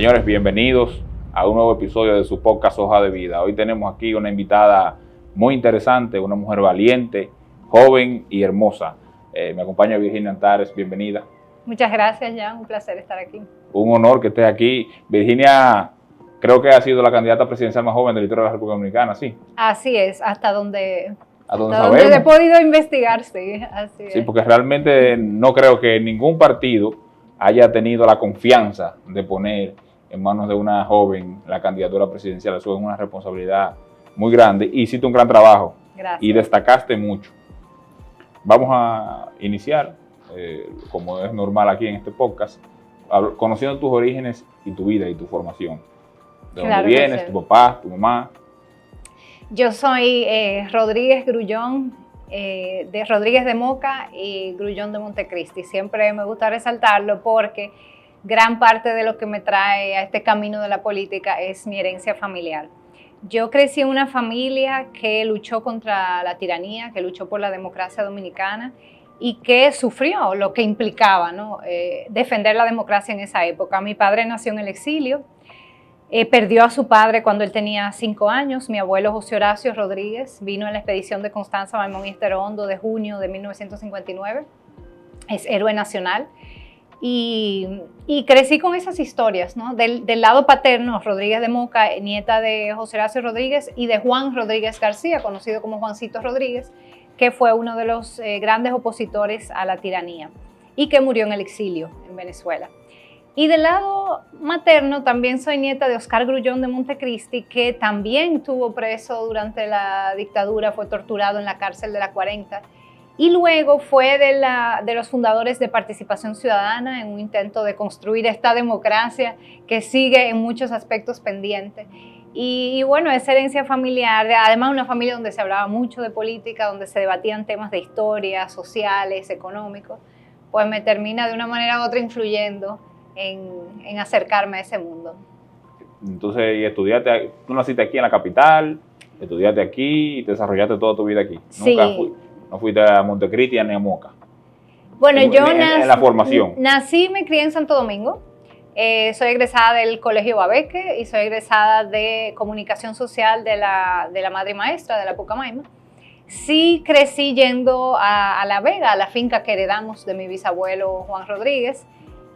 Señores, bienvenidos a un nuevo episodio de su podcast Hoja de Vida. Hoy tenemos aquí una invitada muy interesante, una mujer valiente, joven y hermosa. Me acompaña Virginia Antares, bienvenida. Muchas gracias, Jan, un placer estar aquí. Un honor que estés aquí. Virginia, creo que ha sido la candidata presidencial más joven del historia de la República Dominicana, ¿sí? Así es, hasta donde sabemos. He podido investigar, sí, así es. Sí, porque realmente no creo que ningún partido haya tenido la confianza de poner en manos de una joven la candidatura presidencial. Eso es una responsabilidad muy grande. Hiciste un gran trabajo. Gracias. Y destacaste mucho. Vamos a iniciar, como es normal aquí en este podcast, conociendo tus orígenes y tu vida y tu formación. ¿De dónde vienes? ¿Tu papá, tu mamá? Yo soy Rodríguez Grullón, de Rodríguez de Moca y Grullón de Montecristi. Siempre me gusta resaltarlo porque gran parte de lo que me trae a este camino de la política es mi herencia familiar. Yo crecí en una familia que luchó contra la tiranía, que luchó por la democracia dominicana y que sufrió lo que implicaba, ¿no? Defender la democracia en esa época. Mi padre nació en el exilio, perdió a su padre cuando él tenía 5 años. Mi abuelo José Horacio Rodríguez vino en la expedición de Constanza, Maimón y Estero Hondo de junio de 1959. Es héroe nacional. Y crecí con esas historias, ¿no? Del lado paterno, Rodríguez de Moca, nieta de José Horacio Rodríguez y de Juan Rodríguez García, conocido como Juancito Rodríguez, que fue uno de los grandes opositores a la tiranía y que murió en el exilio en Venezuela. Y del lado materno también soy nieta de Oscar Grullón de Montecristi, que también estuvo preso durante la dictadura, fue torturado en la cárcel de la 40, y luego fue de los fundadores de Participación Ciudadana en un intento de construir esta democracia que sigue en muchos aspectos pendiente. Y bueno, esa herencia familiar, además una familia donde se hablaba mucho de política, donde se debatían temas de historia, sociales, económicos, pues me termina de una manera u otra influyendo en acercarme a ese mundo. Entonces, ¿y estudiaste? ¿Tú naciste aquí en la capital? ¿Estudiaste aquí y te desarrollaste toda tu vida aquí? Sí. ¿No fuiste a Montecristi ni a Moca? Bueno, yo en la formación. Nací y me crié en Santo Domingo. Soy egresada del Colegio Babeque y soy egresada de Comunicación Social de la Madre Maestra, de la Pucamaima. Sí crecí yendo a La Vega, a la finca que heredamos de mi bisabuelo Juan Rodríguez.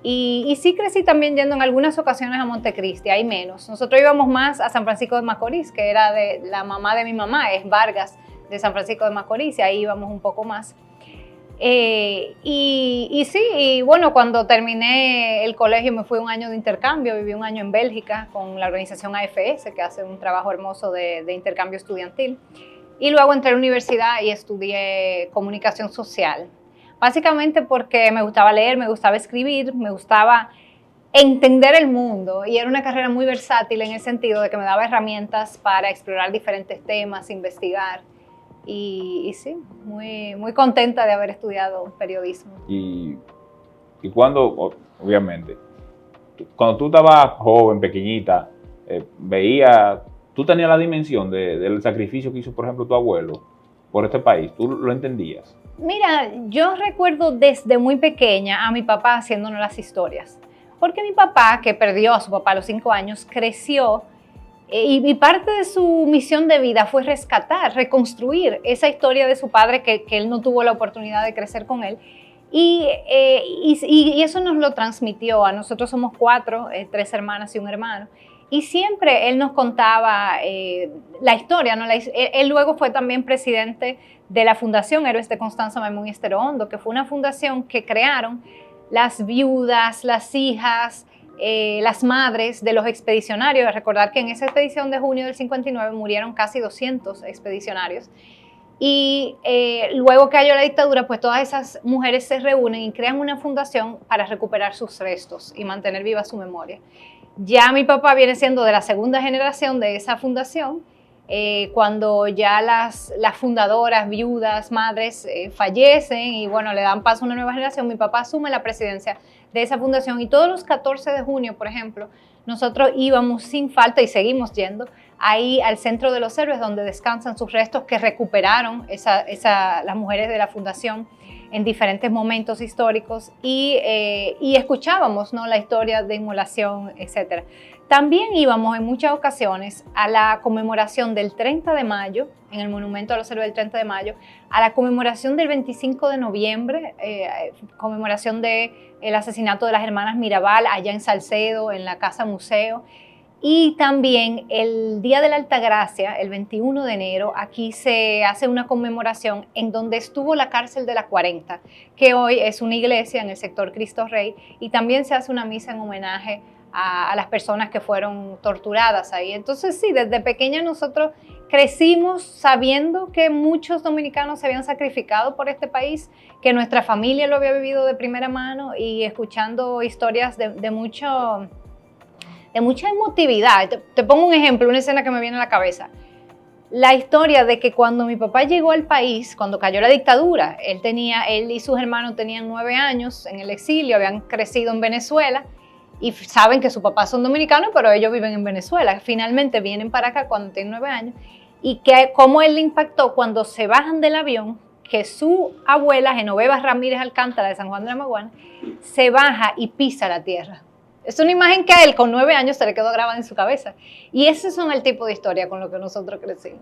Y sí crecí también yendo en algunas ocasiones a Montecristi, hay menos. Nosotros íbamos más a San Francisco de Macorís, que era de la mamá de mi mamá, es Vargas, de San Francisco de Macorís, y ahí íbamos un poco más. Y bueno, cuando terminé el colegio me fui un año de intercambio, viví un año en Bélgica con la organización AFS, que hace un trabajo hermoso de intercambio estudiantil. Y luego entré a la universidad y estudié comunicación social. Básicamente porque me gustaba leer, me gustaba escribir, me gustaba entender el mundo y era una carrera muy versátil en el sentido de que me daba herramientas para explorar diferentes temas, investigar y sí, muy, muy contenta de haber estudiado periodismo. Y cuando, obviamente, cuando tú estabas joven, pequeñita, tú tenías la dimensión del sacrificio que hizo, por ejemplo, tu abuelo por este país, ¿tú lo entendías? Mira, yo recuerdo desde muy pequeña a mi papá haciéndonos las historias, porque mi papá, que perdió a su papá a los 5 años, creció y parte de su misión de vida fue rescatar, reconstruir esa historia de su padre que él no tuvo la oportunidad de crecer con él. Y eso nos lo transmitió. A nosotros somos 4, 3 hermanas y un hermano. Y siempre él nos contaba la historia, ¿no? Él luego fue también presidente de la Fundación Héroes de Constanza, Maimón y Estero Hondo, que fue una fundación que crearon las viudas, las hijas, las madres de los expedicionarios. Recordar que en esa expedición de junio del 59 murieron casi 200 expedicionarios. Y luego que cayó la dictadura, pues todas esas mujeres se reúnen y crean una fundación para recuperar sus restos y mantener viva su memoria. Ya mi papá viene siendo de la segunda generación de esa fundación, cuando ya las fundadoras, viudas, madres fallecen y bueno, le dan paso a una nueva generación. Mi papá asume la presidencia de esa fundación y todos los 14 de junio, por ejemplo, nosotros íbamos sin falta y seguimos yendo ahí al Centro de los Héroes, donde descansan sus restos que recuperaron las mujeres de la fundación. en diferentes momentos históricos y escuchábamos, ¿no?, la historia de inmolación, etc. También íbamos en muchas ocasiones a la conmemoración del 30 de mayo, en el Monumento a los Héroes del 30 de mayo, a la conmemoración del 25 de noviembre, conmemoración del asesinato de las hermanas Mirabal allá en Salcedo, en la Casa Museo. Y también el Día de la Altagracia, el 21 de enero, aquí se hace una conmemoración en donde estuvo la cárcel de la 40, que hoy es una iglesia en el sector Cristo Rey, y también se hace una misa en homenaje a las personas que fueron torturadas ahí. Entonces sí, desde pequeña nosotros crecimos sabiendo que muchos dominicanos se habían sacrificado por este país, que nuestra familia lo había vivido de primera mano y escuchando historias de mucha emotividad. Te pongo un ejemplo, una escena que me viene a la cabeza. La historia de que cuando mi papá llegó al país, cuando cayó la dictadura, él y sus hermanos tenían 9 años en el exilio, habían crecido en Venezuela y saben que sus papás son dominicanos, pero ellos viven en Venezuela. Finalmente vienen para acá cuando tienen 9 años y cómo él le impactó cuando se bajan del avión, que su abuela, Genoveva Ramírez Alcántara de San Juan de la Maguana, se baja y pisa la tierra. Es una imagen que a él con 9 años se le quedó grabada en su cabeza. Y ese son el tipo de historia con lo que nosotros crecimos.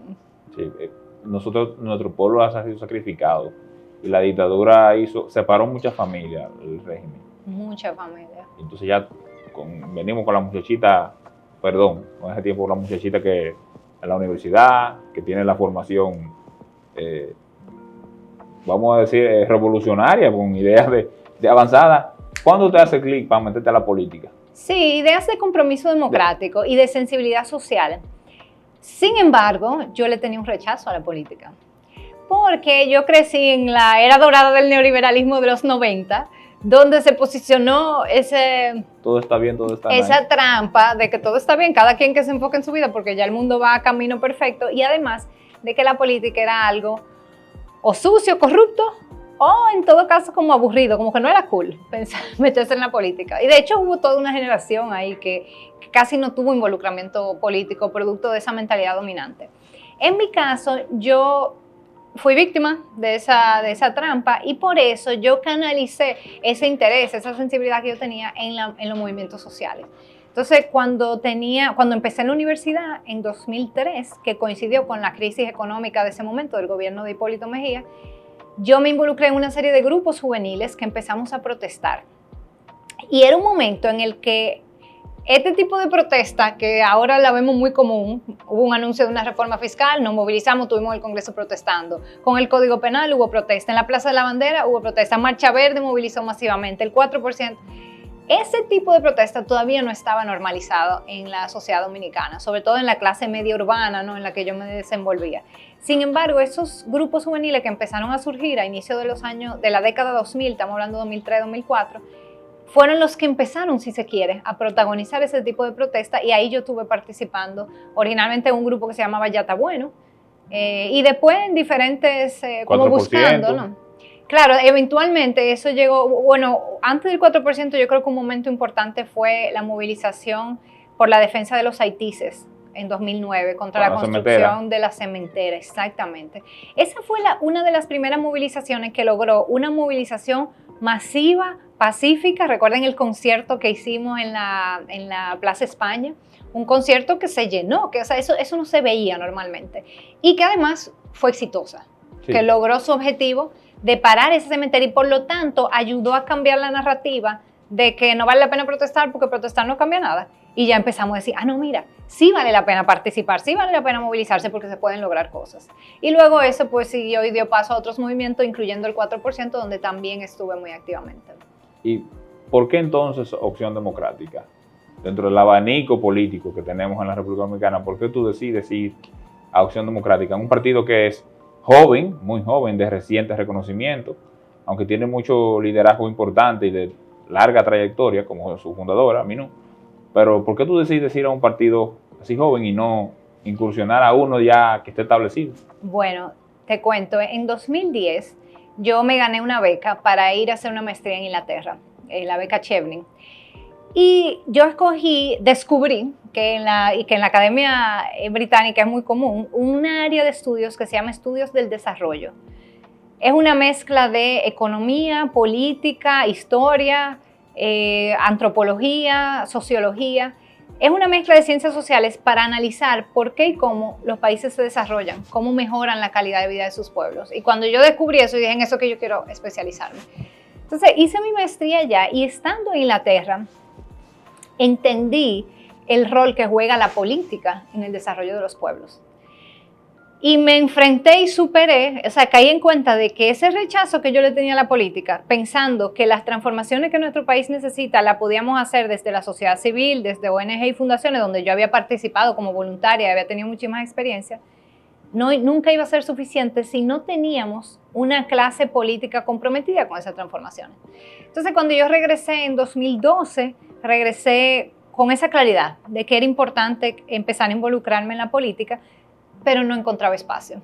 Sí, nuestro pueblo ha sido sacrificado. Y la dictadura separó muchas familias, el régimen. Muchas familias. Entonces ya venimos con la muchachita, con ese tiempo, la muchachita que en la universidad, que tiene la formación, vamos a decir, revolucionaria, con ideas de avanzada. ¿Cuándo te hace clic para meterte a la política? Sí, ideas de compromiso democrático y de sensibilidad social. Sin embargo, yo le tenía un rechazo a la política, porque yo crecí en la era dorada del neoliberalismo de los 90, donde se posicionó todo está bien, todo está esa bien. Trampa de que todo está bien, cada quien que se enfoque en su vida, porque ya el mundo va a camino perfecto, y además de que la política era algo o sucio, corrupto, o en todo caso como aburrido, como que no era cool meterse en la política. Y de hecho hubo toda una generación ahí que casi no tuvo involucramiento político producto de esa mentalidad dominante. En mi caso, yo fui víctima de esa trampa y por eso yo canalicé ese interés, esa sensibilidad que yo tenía en los movimientos sociales. Entonces, cuando empecé en la universidad en 2003, que coincidió con la crisis económica de ese momento del gobierno de Hipólito Mejía, yo me involucré en una serie de grupos juveniles que empezamos a protestar. Y era un momento en el que este tipo de protesta, que ahora la vemos muy común, hubo un anuncio de una reforma fiscal, nos movilizamos, tuvimos el Congreso protestando. Con el Código Penal hubo protesta, en la Plaza de la Bandera hubo protesta, Marcha Verde movilizó masivamente, el 4%. Ese tipo de protesta todavía no estaba normalizado en la sociedad dominicana, sobre todo en la clase media urbana, ¿no?, en la que yo me desenvolvía. Sin embargo, esos grupos juveniles que empezaron a surgir a inicio de los años, de la década 2000, estamos hablando de 2003, 2004, fueron los que empezaron, si se quiere, a protagonizar ese tipo de protesta, y ahí yo estuve participando originalmente en un grupo que se llamaba Yata Bueno, y después en diferentes, como buscando, ¿no? Claro, eventualmente eso llegó, bueno, antes del 4% yo creo que un momento importante fue la movilización por la defensa de los haitises en 2009 contra la construcción de la cementera, exactamente. Esa fue una de las primeras movilizaciones que logró una movilización masiva, pacífica. Recuerden el concierto que hicimos en la Plaza España, un concierto que se llenó, que o sea, eso no se veía normalmente, y que además fue exitosa, sí, que logró su objetivo de parar ese cementerio y por lo tanto ayudó a cambiar la narrativa de que no vale la pena protestar porque protestar no cambia nada. Y ya empezamos a decir, no, mira, sí vale la pena participar, sí vale la pena movilizarse porque se pueden lograr cosas. Y luego eso pues siguió y dio paso a otros movimientos, incluyendo el 4%, donde también estuve muy activamente. ¿Y por qué entonces Opción Democrática? Dentro del abanico político que tenemos en la República Dominicana, ¿por qué tú decides ir a Opción Democrática? Un partido que es joven, muy joven, de reciente reconocimiento, aunque tiene mucho liderazgo importante y de larga trayectoria, como su fundadora, Minú. Pero ¿por qué tú decides ir a un partido así joven y no incursionar a uno ya que esté establecido? Bueno, te cuento, en 2010 yo me gané una beca para ir a hacer una maestría en Inglaterra, la beca Chevening. Y yo descubrí que en la Academia Británica es muy común un área de estudios que se llama Estudios del Desarrollo. Es una mezcla de economía, política, historia, antropología, sociología. Es una mezcla de ciencias sociales para analizar por qué y cómo los países se desarrollan, cómo mejoran la calidad de vida de sus pueblos. Y cuando yo descubrí eso, dije, en eso que yo quiero especializarme. Entonces hice mi maestría allá y estando en Inglaterra, entendí el rol que juega la política en el desarrollo de los pueblos. Y me enfrenté y superé, o sea, caí en cuenta de que ese rechazo que yo le tenía a la política, pensando que las transformaciones que nuestro país necesita la podíamos hacer desde la sociedad civil, desde ONG y fundaciones, donde yo había participado como voluntaria, había tenido muchísimas experiencias, nunca iba a ser suficiente si no teníamos una clase política comprometida con esas transformaciones. Entonces, cuando yo regresé en 2012, regresé con esa claridad de que era importante empezar a involucrarme en la política, pero no encontraba espacio.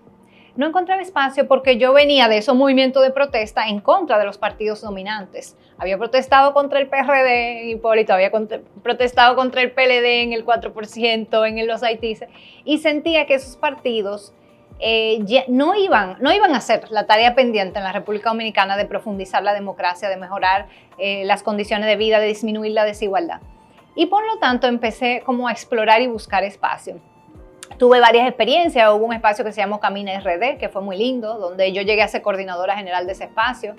No encontraba espacio porque yo venía de esos movimientos de protesta en contra de los partidos dominantes. Había protestado contra el PRD, Hipólito, había protestado contra el PLD en el 4%, en los Haitíes, y sentía que esos partidos no iban a hacer la tarea pendiente en la República Dominicana de profundizar la democracia, de mejorar las condiciones de vida, de disminuir la desigualdad. Y por lo tanto empecé como a explorar y buscar espacio. Tuve varias experiencias, hubo un espacio que se llamó Camina RD, que fue muy lindo, donde yo llegué a ser coordinadora general de ese espacio,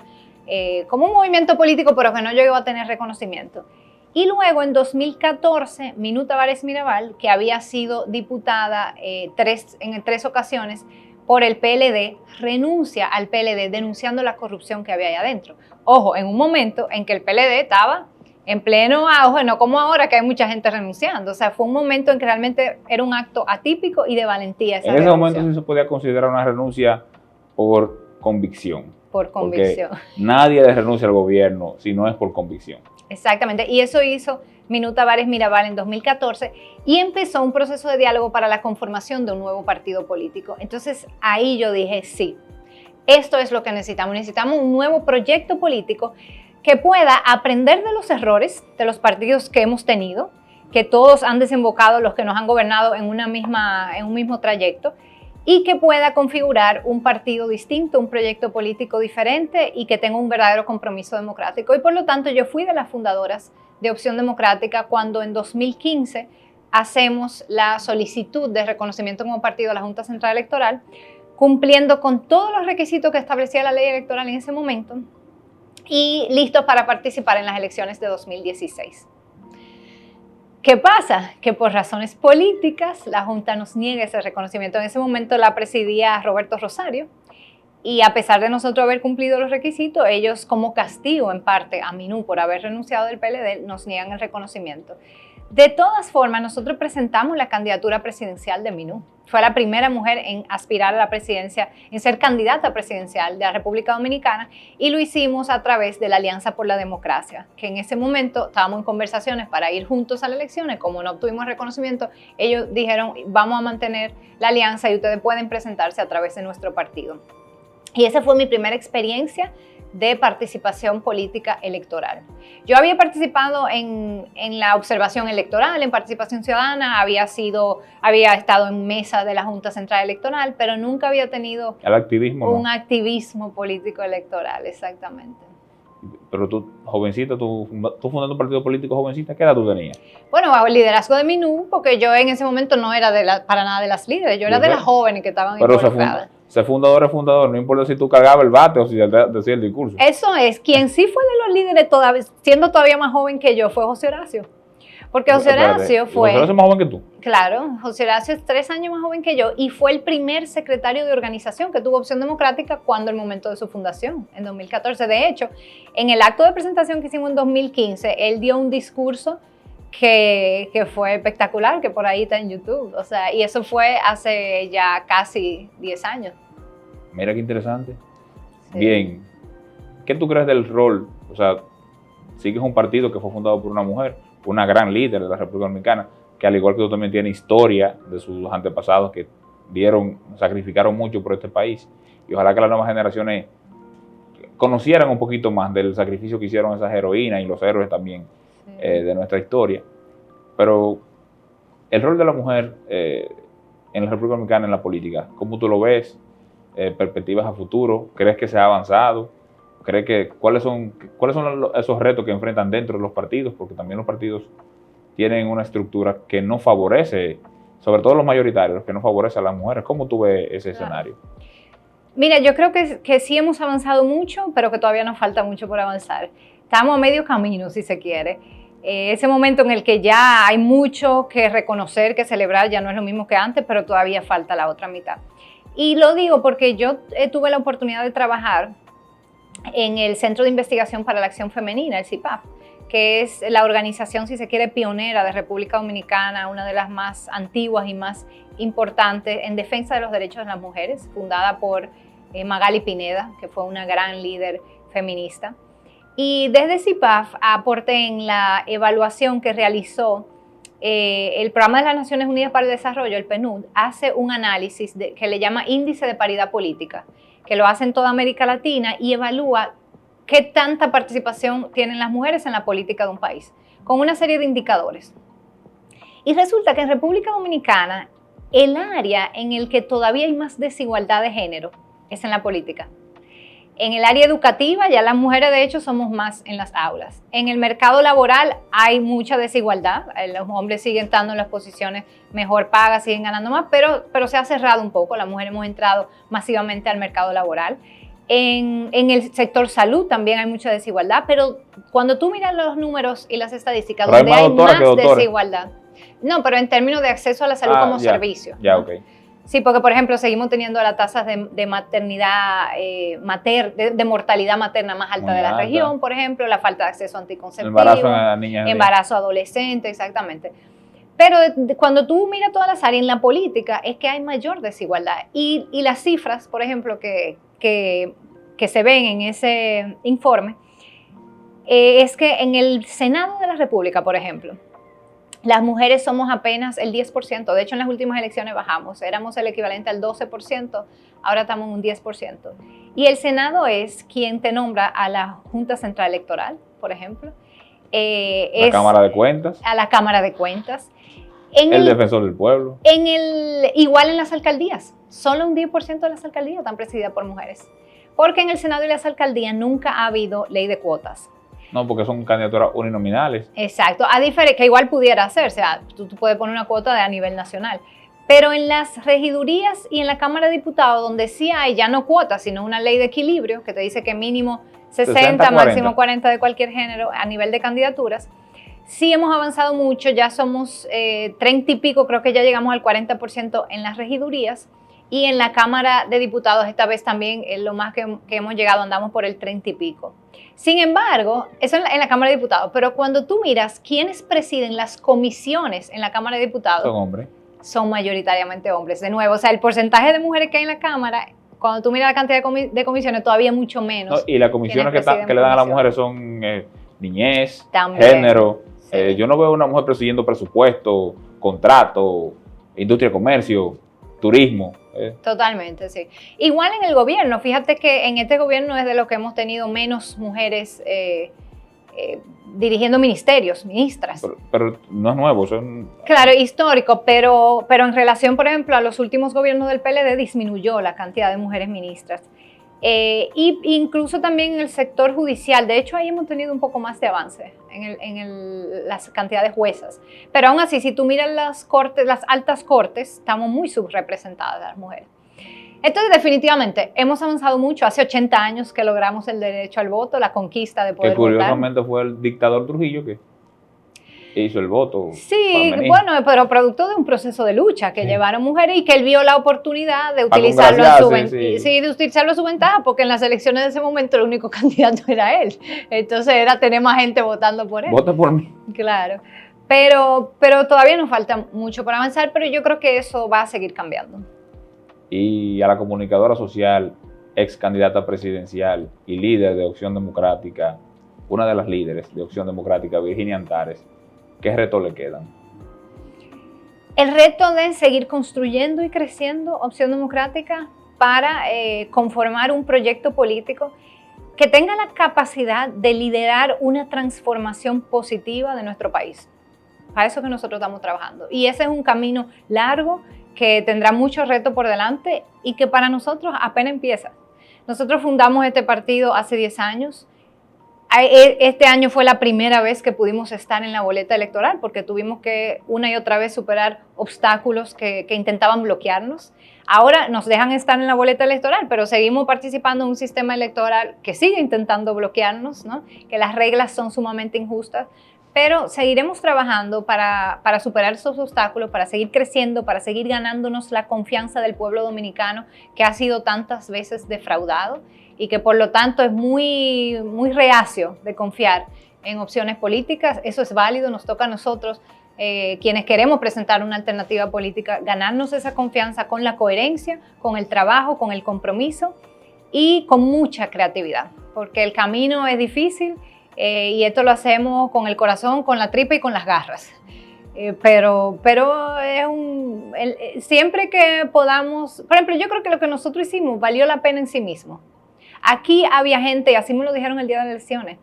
como un movimiento político, pero que no llegó a tener reconocimiento. Y luego en 2014, Minú Tavares Mirabal, que había sido diputada en 3 ocasiones por el PLD, renuncia al PLD denunciando la corrupción que había ahí adentro. Ojo, en un momento en que el PLD estaba en pleno auge, no como ahora que hay mucha gente renunciando. O sea, fue un momento en que realmente era un acto atípico y de valentía. En ese momento sí se podía considerar una renuncia por convicción. Por convicción. Porque nadie le renuncia al gobierno si no es por convicción. Exactamente, y eso hizo Minú Tavares Mirabal en 2014 y empezó un proceso de diálogo para la conformación de un nuevo partido político. Entonces ahí yo dije, sí, esto es lo que necesitamos. Necesitamos un nuevo proyecto político que pueda aprender de los errores de los partidos que hemos tenido, que todos han desembocado, los que nos han gobernado en un mismo trayecto, y que pueda configurar un partido distinto, un proyecto político diferente y que tenga un verdadero compromiso democrático. Y por lo tanto yo fui de las fundadoras de Opción Democrática cuando en 2015 hacemos la solicitud de reconocimiento como partido a la Junta Central Electoral, cumpliendo con todos los requisitos que establecía la ley electoral en ese momento, y listos para participar en las elecciones de 2016. ¿Qué pasa? Que por razones políticas la Junta nos niega ese reconocimiento. En ese momento la presidía Roberto Rosario y a pesar de nosotros haber cumplido los requisitos, ellos como castigo en parte a Minú por haber renunciado del PLD nos niegan el reconocimiento. De todas formas, nosotros presentamos la candidatura presidencial de Minú. Fue la primera mujer en aspirar a la presidencia, en ser candidata presidencial de la República Dominicana, y lo hicimos a través de la Alianza por la Democracia, que en ese momento estábamos en conversaciones para ir juntos a las elecciones. Como no obtuvimos reconocimiento, ellos dijeron, vamos a mantener la alianza y ustedes pueden presentarse a través de nuestro partido. Y esa fue mi primera experiencia de participación política electoral. Yo había participado en la observación electoral, en participación ciudadana, había estado en mesa de la Junta Central Electoral, pero nunca había tenido un activismo político electoral, exactamente. Pero tú, jovencita, tú fundando un partido político jovencita, ¿qué edad tú tenías? Bueno, bajo el liderazgo de Minú, porque yo en ese momento no era para nada de las líderes, yo era de las jóvenes que estaban involucradas. Ser fundador es fundador, no importa si tú cargabas el bate o si decías el discurso. Eso es, quien sí fue de los líderes siendo todavía más joven que yo fue José Horacio. Porque José Horacio fue... ¿José Horacio es más joven que tú? Claro, José Horacio es 3 años más joven que yo y fue el primer secretario de organización que tuvo Opción Democrática cuando el momento de su fundación, en 2014. De hecho, en el acto de presentación que hicimos en 2015, él dio un discurso que fue espectacular, que por ahí está en YouTube. O sea, y eso fue hace ya casi 10 años. Mira qué interesante. Sí. Bien. ¿Qué tú crees del rol? O sea, sí que es un partido que fue fundado por una mujer, una gran líder de la República Dominicana, que al igual que tú también tiene historia de sus antepasados que sacrificaron mucho por este país. Y ojalá que las nuevas generaciones conocieran un poquito más del sacrificio que hicieron esas heroínas y los héroes también de nuestra historia. Pero el rol de la mujer en la República Dominicana en la política, ¿cómo tú lo ves? perspectivas a futuro? ¿Crees que se ha avanzado? ¿Crees que cuáles son esos retos que enfrentan dentro de los partidos? Porque también los partidos tienen una estructura que no favorece, sobre todo los mayoritarios, que no favorece a las mujeres. ¿Cómo tú ves ese escenario? Mira, yo creo que sí hemos avanzado mucho, pero que todavía nos falta mucho por avanzar. Estamos a medio camino, si se quiere. Ese momento en el que ya hay mucho que reconocer, que celebrar, ya no es lo mismo que antes, pero todavía falta la otra mitad. Y lo digo porque yo tuve la oportunidad de trabajar en el Centro de Investigación para la Acción Femenina, el CIPAF, que es la organización, si se quiere, pionera de República Dominicana, una de las más antiguas y más importantes en defensa de los derechos de las mujeres, fundada por Magali Pineda, que fue una gran líder feminista. Y desde CIPAF aporté en la evaluación que realizó el Programa de las Naciones Unidas para el Desarrollo, el PNUD, hace un análisis que le llama Índice de Paridad Política, que lo hace en toda América Latina y evalúa qué tanta participación tienen las mujeres en la política de un país, con una serie de indicadores. Y resulta que en República Dominicana, el área en el que todavía hay más desigualdad de género es en la política. En el área educativa, ya las mujeres de hecho somos más en las aulas. En el mercado laboral hay mucha desigualdad, los hombres siguen estando en las posiciones mejor pagas, siguen ganando más, pero se ha cerrado un poco, las mujeres hemos entrado masivamente al mercado laboral. En el sector salud también hay mucha desigualdad, pero cuando tú miras los números y las estadísticas, pero donde hay más doctores. Desigualdad. No, pero en términos de acceso a la salud como servicio. Ya, ¿no? ok. Sí, porque por ejemplo seguimos teniendo las tasas de maternidad, de mortalidad materna más alta de la región, por ejemplo, la falta de acceso a anticonceptivo, Embarazo a niñas, embarazo adolescente, exactamente. Pero cuando tú miras todas las áreas en la política es que hay mayor desigualdad y las cifras, por ejemplo, que se ven en ese informe, es que en el Senado de la República, por ejemplo, las mujeres somos apenas el 10%, de hecho en las últimas elecciones bajamos, éramos el equivalente al 12%, ahora estamos en un 10%. Y el Senado es quien te nombra a la Junta Central Electoral, por ejemplo. La Cámara de Cuentas. A la Cámara de Cuentas. El Defensor del Pueblo. Igual en las alcaldías, solo un 10% de las alcaldías están presididas por mujeres. Porque en el Senado y las alcaldías nunca ha habido ley de cuotas. No, porque son candidaturas uninominales. Exacto, a diferencia que igual pudiera hacerse, o sea, tú puedes poner una cuota a nivel nacional. Pero en las regidurías y en la Cámara de Diputados, donde sí hay ya no cuotas, sino una ley de equilibrio que te dice que mínimo 60, máximo 40 de cualquier género a nivel de candidaturas, sí hemos avanzado mucho, ya somos 30 y pico, creo que ya llegamos al 40% en las regidurías. Y en la Cámara de Diputados, esta vez también, lo más que hemos llegado, andamos por el 30 y pico. Sin embargo, eso en la Cámara de Diputados, pero cuando tú miras quiénes presiden las comisiones en la Cámara de Diputados, son hombres. Son mayoritariamente hombres. De nuevo, o sea, el porcentaje de mujeres que hay en la Cámara, cuando tú miras la cantidad de comisiones, todavía mucho menos. No, y las comisiones que le dan a las mujeres son niñez, también, género. Sí. Yo no veo a una mujer presidiendo presupuesto, contrato, industria y comercio, turismo. Totalmente, sí. Igual en el gobierno, fíjate que en este gobierno es de lo que hemos tenido menos mujeres dirigiendo ministerios, ministras. Pero no es nuevo. Claro, histórico, pero en relación, por ejemplo, a los últimos gobiernos del PLD disminuyó la cantidad de mujeres ministras. Y incluso también en el sector judicial, de hecho ahí hemos tenido un poco más de avance en las cantidades de juezas, pero aún así si tú miras las altas cortes, estamos muy subrepresentadas las mujeres. Entonces definitivamente hemos avanzado mucho, hace 80 años que logramos el derecho al voto, la conquista de poder votar. Que curiosamente fue el dictador Trujillo que hizo el voto. Sí, bueno, pero producto de un proceso de lucha que llevaron mujeres y que él vio la oportunidad de utilizarlo a su ventaja, porque en las elecciones de ese momento el único candidato era él. Entonces era tener más gente votando por él. Vota por mí. Claro. Pero todavía nos falta mucho por avanzar, pero yo creo que eso va a seguir cambiando. Y a la comunicadora social, ex candidata presidencial y líder de Opción Democrática, una de las líderes de Opción Democrática, Virginia Antares, ¿qué retos le quedan? El reto de seguir construyendo y creciendo Opción Democrática para conformar un proyecto político que tenga la capacidad de liderar una transformación positiva de nuestro país. Para eso que nosotros estamos trabajando. Y ese es un camino largo que tendrá mucho reto por delante y que para nosotros apenas empieza. Nosotros fundamos este partido hace 10 años. Este año fue la primera vez que pudimos estar en la boleta electoral porque tuvimos que una y otra vez superar obstáculos que intentaban bloquearnos. Ahora nos dejan estar en la boleta electoral, pero seguimos participando en un sistema electoral que sigue intentando bloquearnos, ¿no? Que las reglas son sumamente injustas, pero seguiremos trabajando para superar esos obstáculos, para seguir creciendo, para seguir ganándonos la confianza del pueblo dominicano que ha sido tantas veces defraudado y que por lo tanto es muy reacio de confiar en opciones políticas. Eso es válido, nos toca a nosotros, quienes queremos presentar una alternativa política, ganarnos esa confianza con la coherencia, con el trabajo, con el compromiso y con mucha creatividad, porque el camino es difícil y esto lo hacemos con el corazón, con la tripa y con las garras. Pero es siempre que podamos, por ejemplo, yo creo que lo que nosotros hicimos valió la pena en sí mismo. Aquí había gente, y así me lo dijeron el día de las elecciones,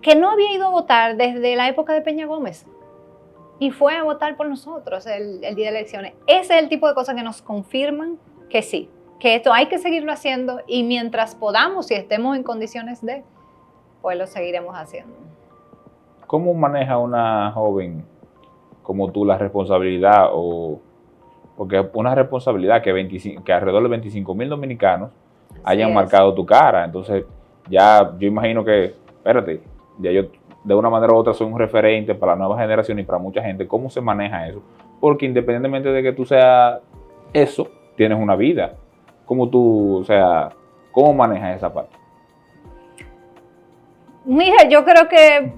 que no había ido a votar desde la época de Peña Gómez y fue a votar por nosotros el día de las elecciones. Ese es el tipo de cosas que nos confirman que sí, que esto hay que seguirlo haciendo y mientras podamos y estemos en condiciones de, pues lo seguiremos haciendo. ¿Cómo maneja una joven como tú la responsabilidad porque una responsabilidad que alrededor de 25,000 dominicanos hayan marcado tu cara? Entonces ya yo imagino que, espérate, ya yo de una manera u otra soy un referente para la nueva generación y para mucha gente. ¿Cómo se maneja eso? Porque independientemente de que tú seas eso, tienes una vida. ¿Cómo manejas esa parte? Mira, yo creo que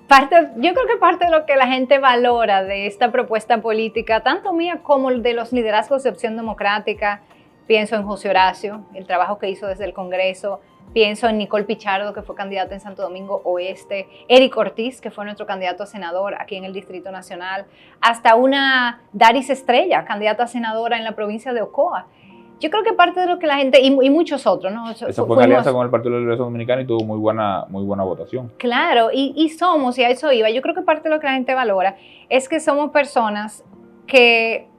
parte de lo que la gente valora de esta propuesta política, tanto mía como de los liderazgos de Opción Democrática, pienso en José Horacio, el trabajo que hizo desde el Congreso, pienso en Nicole Pichardo, que fue candidata en Santo Domingo Oeste, Eric Ortiz, que fue nuestro candidato a senador aquí en el Distrito Nacional, hasta una Daris Estrella, candidata a senadora en la provincia de Ocoa. Yo creo que parte de lo que la gente, y muchos otros, ¿no? Eso fue en alianza con el Partido de la Liberación Dominicana y tuvo muy buena votación. Claro, y somos, y a eso iba, yo creo que parte de lo que la gente valora es que somos personas que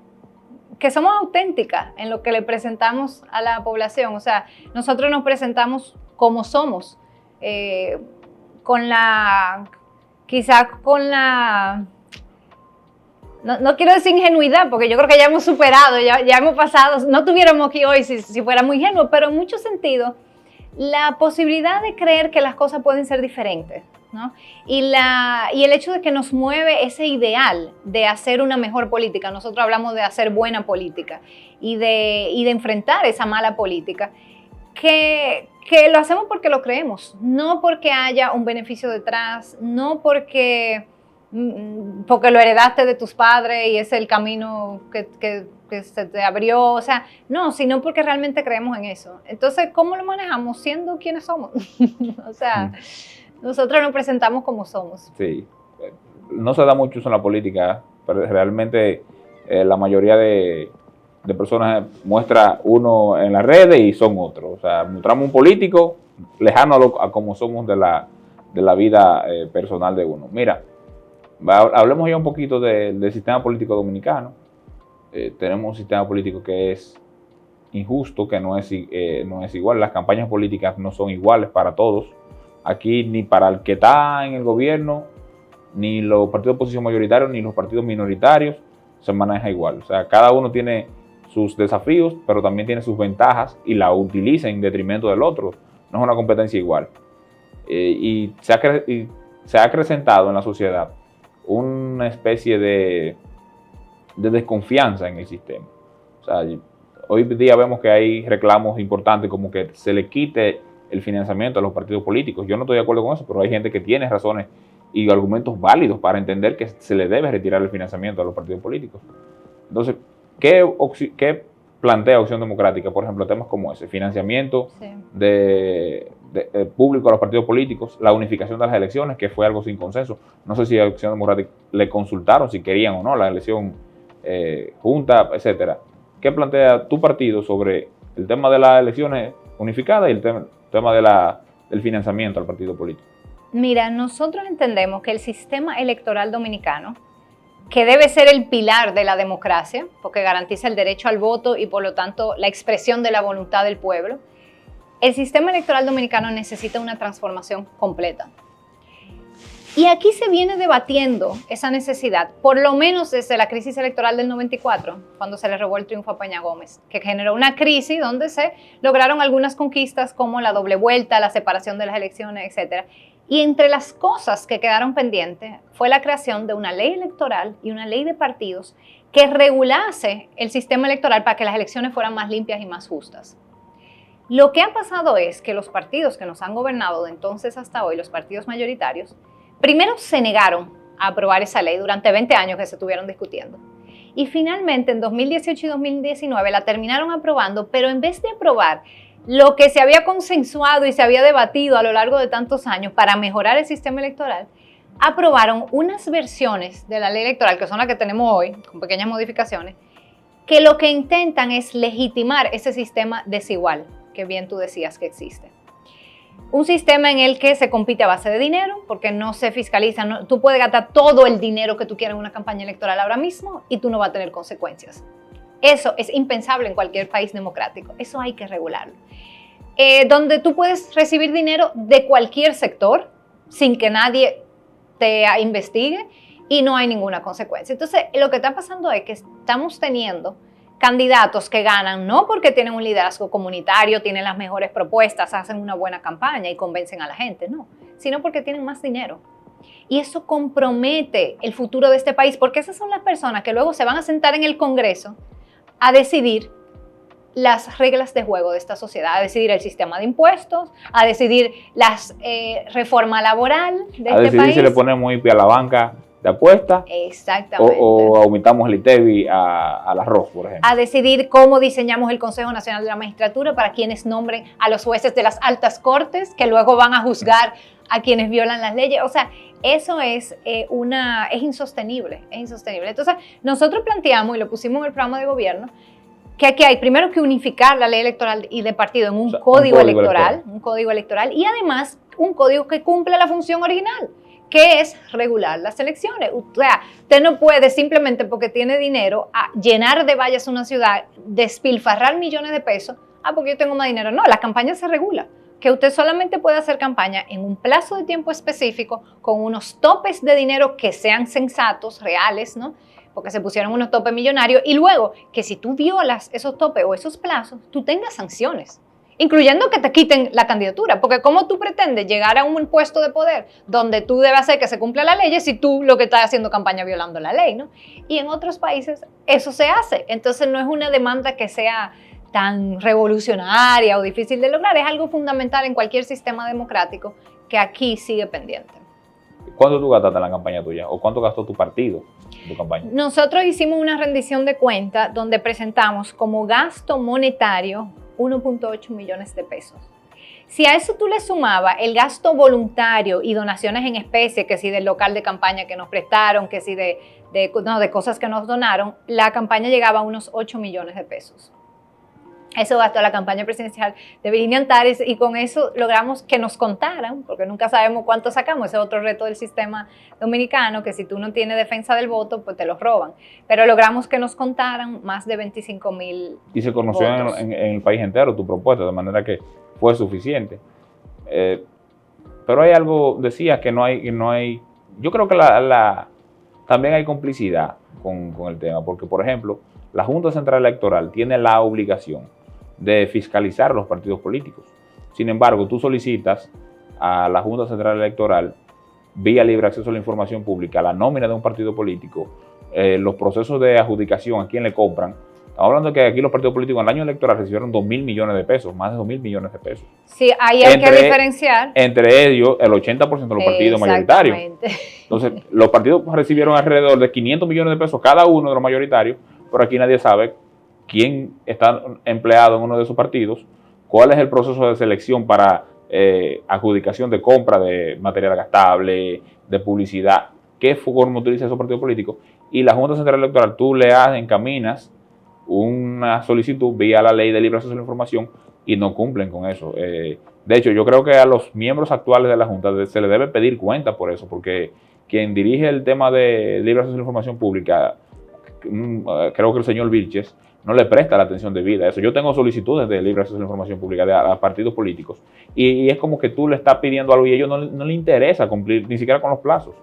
somos auténticas en lo que le presentamos a la población. O sea, nosotros nos presentamos como somos, no quiero decir ingenuidad, porque yo creo que ya hemos superado, ya hemos pasado, no tuviéramos aquí hoy si fuera muy ingenuo, pero en muchos sentidos, la posibilidad de creer que las cosas pueden ser diferentes, ¿no? Y el hecho de que nos mueve ese ideal de hacer una mejor política. Nosotros hablamos de hacer buena política y de enfrentar esa mala política, que lo hacemos porque lo creemos, no porque haya un beneficio detrás, no porque lo heredaste de tus padres y es el camino que se te abrió, o sea, no, sino porque realmente creemos en eso. Entonces, ¿cómo lo manejamos? Siendo quienes somos. O sea, nosotros nos presentamos como somos. Sí, no se da mucho eso en la política, pero realmente la mayoría de personas muestra uno en las redes y son otros. O sea, mostramos un político lejano a como somos de la vida personal de uno. Mira, hablemos ya un poquito del sistema político dominicano. Tenemos un sistema político que es injusto, que no es igual. Las campañas políticas no son iguales para todos. Aquí ni para el que está en el gobierno, ni los partidos de oposición mayoritarios, ni los partidos minoritarios se maneja igual. O sea, cada uno tiene sus desafíos, pero también tiene sus ventajas y la utiliza en detrimento del otro. No es una competencia igual. Y se ha acrecentado en la sociedad una especie de desconfianza en el sistema. O sea, hoy día vemos que hay reclamos importantes como que se le quite el financiamiento a los partidos políticos. Yo no estoy de acuerdo con eso, pero hay gente que tiene razones y argumentos válidos para entender que se le debe retirar el financiamiento a los partidos políticos. Entonces, ¿qué plantea Opción Democrática? Por ejemplo, temas como ese, financiamiento de público a los partidos políticos, la unificación de las elecciones, que fue algo sin consenso. No sé si a Opción Democrática le consultaron si querían o no la elección junta, etcétera. ¿Qué plantea tu partido sobre el tema de las elecciones unificadas y el tema del financiamiento al partido político? Mira, nosotros entendemos que el sistema electoral dominicano que debe ser el pilar de la democracia, porque garantiza el derecho al voto y por lo tanto la expresión de la voluntad del pueblo, el sistema electoral dominicano necesita una transformación completa. Y aquí se viene debatiendo esa necesidad, por lo menos desde la crisis electoral del 94, cuando se le robó el triunfo a Peña Gómez, que generó una crisis donde se lograron algunas conquistas como la doble vuelta, la separación de las elecciones, etc. Y entre las cosas que quedaron pendientes fue la creación de una ley electoral y una ley de partidos que regulase el sistema electoral para que las elecciones fueran más limpias y más justas. Lo que ha pasado es que los partidos que nos han gobernado de entonces hasta hoy, los partidos mayoritarios, primero se negaron a aprobar esa ley durante 20 años que se estuvieron discutiendo. Y finalmente en 2018 y 2019 la terminaron aprobando, pero en vez de aprobar lo que se había consensuado y se había debatido a lo largo de tantos años para mejorar el sistema electoral, aprobaron unas versiones de la ley electoral, que son las que tenemos hoy, con pequeñas modificaciones, que lo que intentan es legitimar ese sistema desigual, que bien tú decías que existe. Un sistema en el que se compite a base de dinero, porque no se fiscaliza, tú puedes gastar todo el dinero que tú quieras en una campaña electoral ahora mismo y tú no vas a tener consecuencias. Eso es impensable en cualquier país democrático, eso hay que regularlo. Donde tú puedes recibir dinero de cualquier sector sin que nadie te investigue y no hay ninguna consecuencia. Entonces, lo que está pasando es que estamos teniendo candidatos que ganan no porque tienen un liderazgo comunitario, tienen las mejores propuestas, hacen una buena campaña y convencen a la gente, no, sino porque tienen más dinero. Y eso compromete el futuro de este país, porque esas son las personas que luego se van a sentar en el Congreso a decidir las reglas de juego de esta sociedad, a decidir el sistema de impuestos, a decidir la reforma laboral de este país. A decidir si le ponemos IPI a la banca de apuesta. Exactamente. O aumentamos el ITEVI al arroz, por ejemplo. A decidir cómo diseñamos el Consejo Nacional de la Magistratura para quienes nombren a los jueces de las altas cortes, que luego van a juzgar a quienes violan las leyes. O sea, eso es insostenible, es insostenible. Entonces, nosotros planteamos y lo pusimos en el programa de gobierno, que aquí hay primero que unificar la ley electoral y de partido en un código electoral, y además un código que cumpla la función original, que es regular las elecciones. O sea, usted no puede simplemente porque tiene dinero a llenar de vallas una ciudad, despilfarrar millones de pesos, porque yo tengo más dinero. No, la campaña se regula, que usted solamente puede hacer campaña en un plazo de tiempo específico, con unos topes de dinero que sean sensatos, reales, ¿no? Porque se pusieron unos topes millonarios, y luego que si tú violas esos topes o esos plazos, tú tengas sanciones, incluyendo que te quiten la candidatura, porque ¿cómo tú pretendes llegar a un puesto de poder donde tú debes hacer que se cumpla la ley si tú lo que estás haciendo campaña violando la ley, ¿no? Y en otros países eso se hace, entonces no es una demanda que sea tan revolucionaria o difícil de lograr, es algo fundamental en cualquier sistema democrático que aquí sigue pendiente. ¿Cuánto tú gastaste en la campaña tuya? ¿O cuánto gastó tu partido en tu campaña? Nosotros hicimos una rendición de cuentas donde presentamos como gasto monetario 1.8 millones de pesos. Si a eso tú le sumabas el gasto voluntario y donaciones en especie, que si del local de campaña que nos prestaron, que si de cosas que nos donaron, la campaña llegaba a unos 8 millones de pesos. Eso gastó la campaña presidencial de Virginia Antares, y con eso logramos que nos contaran, porque nunca sabemos cuánto sacamos. Ese es otro reto del sistema dominicano, que si tú no tienes defensa del voto, pues te los roban. Pero logramos que nos contaran más de 25,000 Y se conoció en el país entero tu propuesta, de manera que fue suficiente. Pero hay algo, decías que no hay, yo creo que también hay complicidad con el tema, porque por ejemplo, la Junta Central Electoral tiene la obligación de fiscalizar a los partidos políticos. Sin embargo, tú solicitas a la Junta Central Electoral, vía libre acceso a la información pública, la nómina de un partido político, los procesos de adjudicación, a quién le compran. Estamos hablando de que aquí los partidos políticos en el año electoral recibieron 2.000 millones de pesos, más de 2.000 millones de pesos. Sí, ahí hay que diferenciar. Entre ellos, el 80% de los partidos mayoritarios. Entonces, los partidos recibieron alrededor de 500 millones de pesos cada uno de los mayoritarios, pero aquí nadie sabe quién está empleado en uno de esos partidos, cuál es el proceso de selección para adjudicación de compra de material gastable, de publicidad, qué forma utiliza esos partidos políticos, y la Junta Central Electoral tú le encaminas una solicitud vía la ley de libre acceso a la información y no cumplen con eso. De hecho, yo creo que a los miembros actuales de la Junta se les debe pedir cuenta por eso, porque quien dirige el tema de libre acceso a la información pública, creo que el señor Vilches, no le presta la atención debida a eso. Yo tengo solicitudes de libre acceso a la información pública a partidos políticos y es como que tú le estás pidiendo algo y a ellos no les interesa cumplir ni siquiera con los plazos.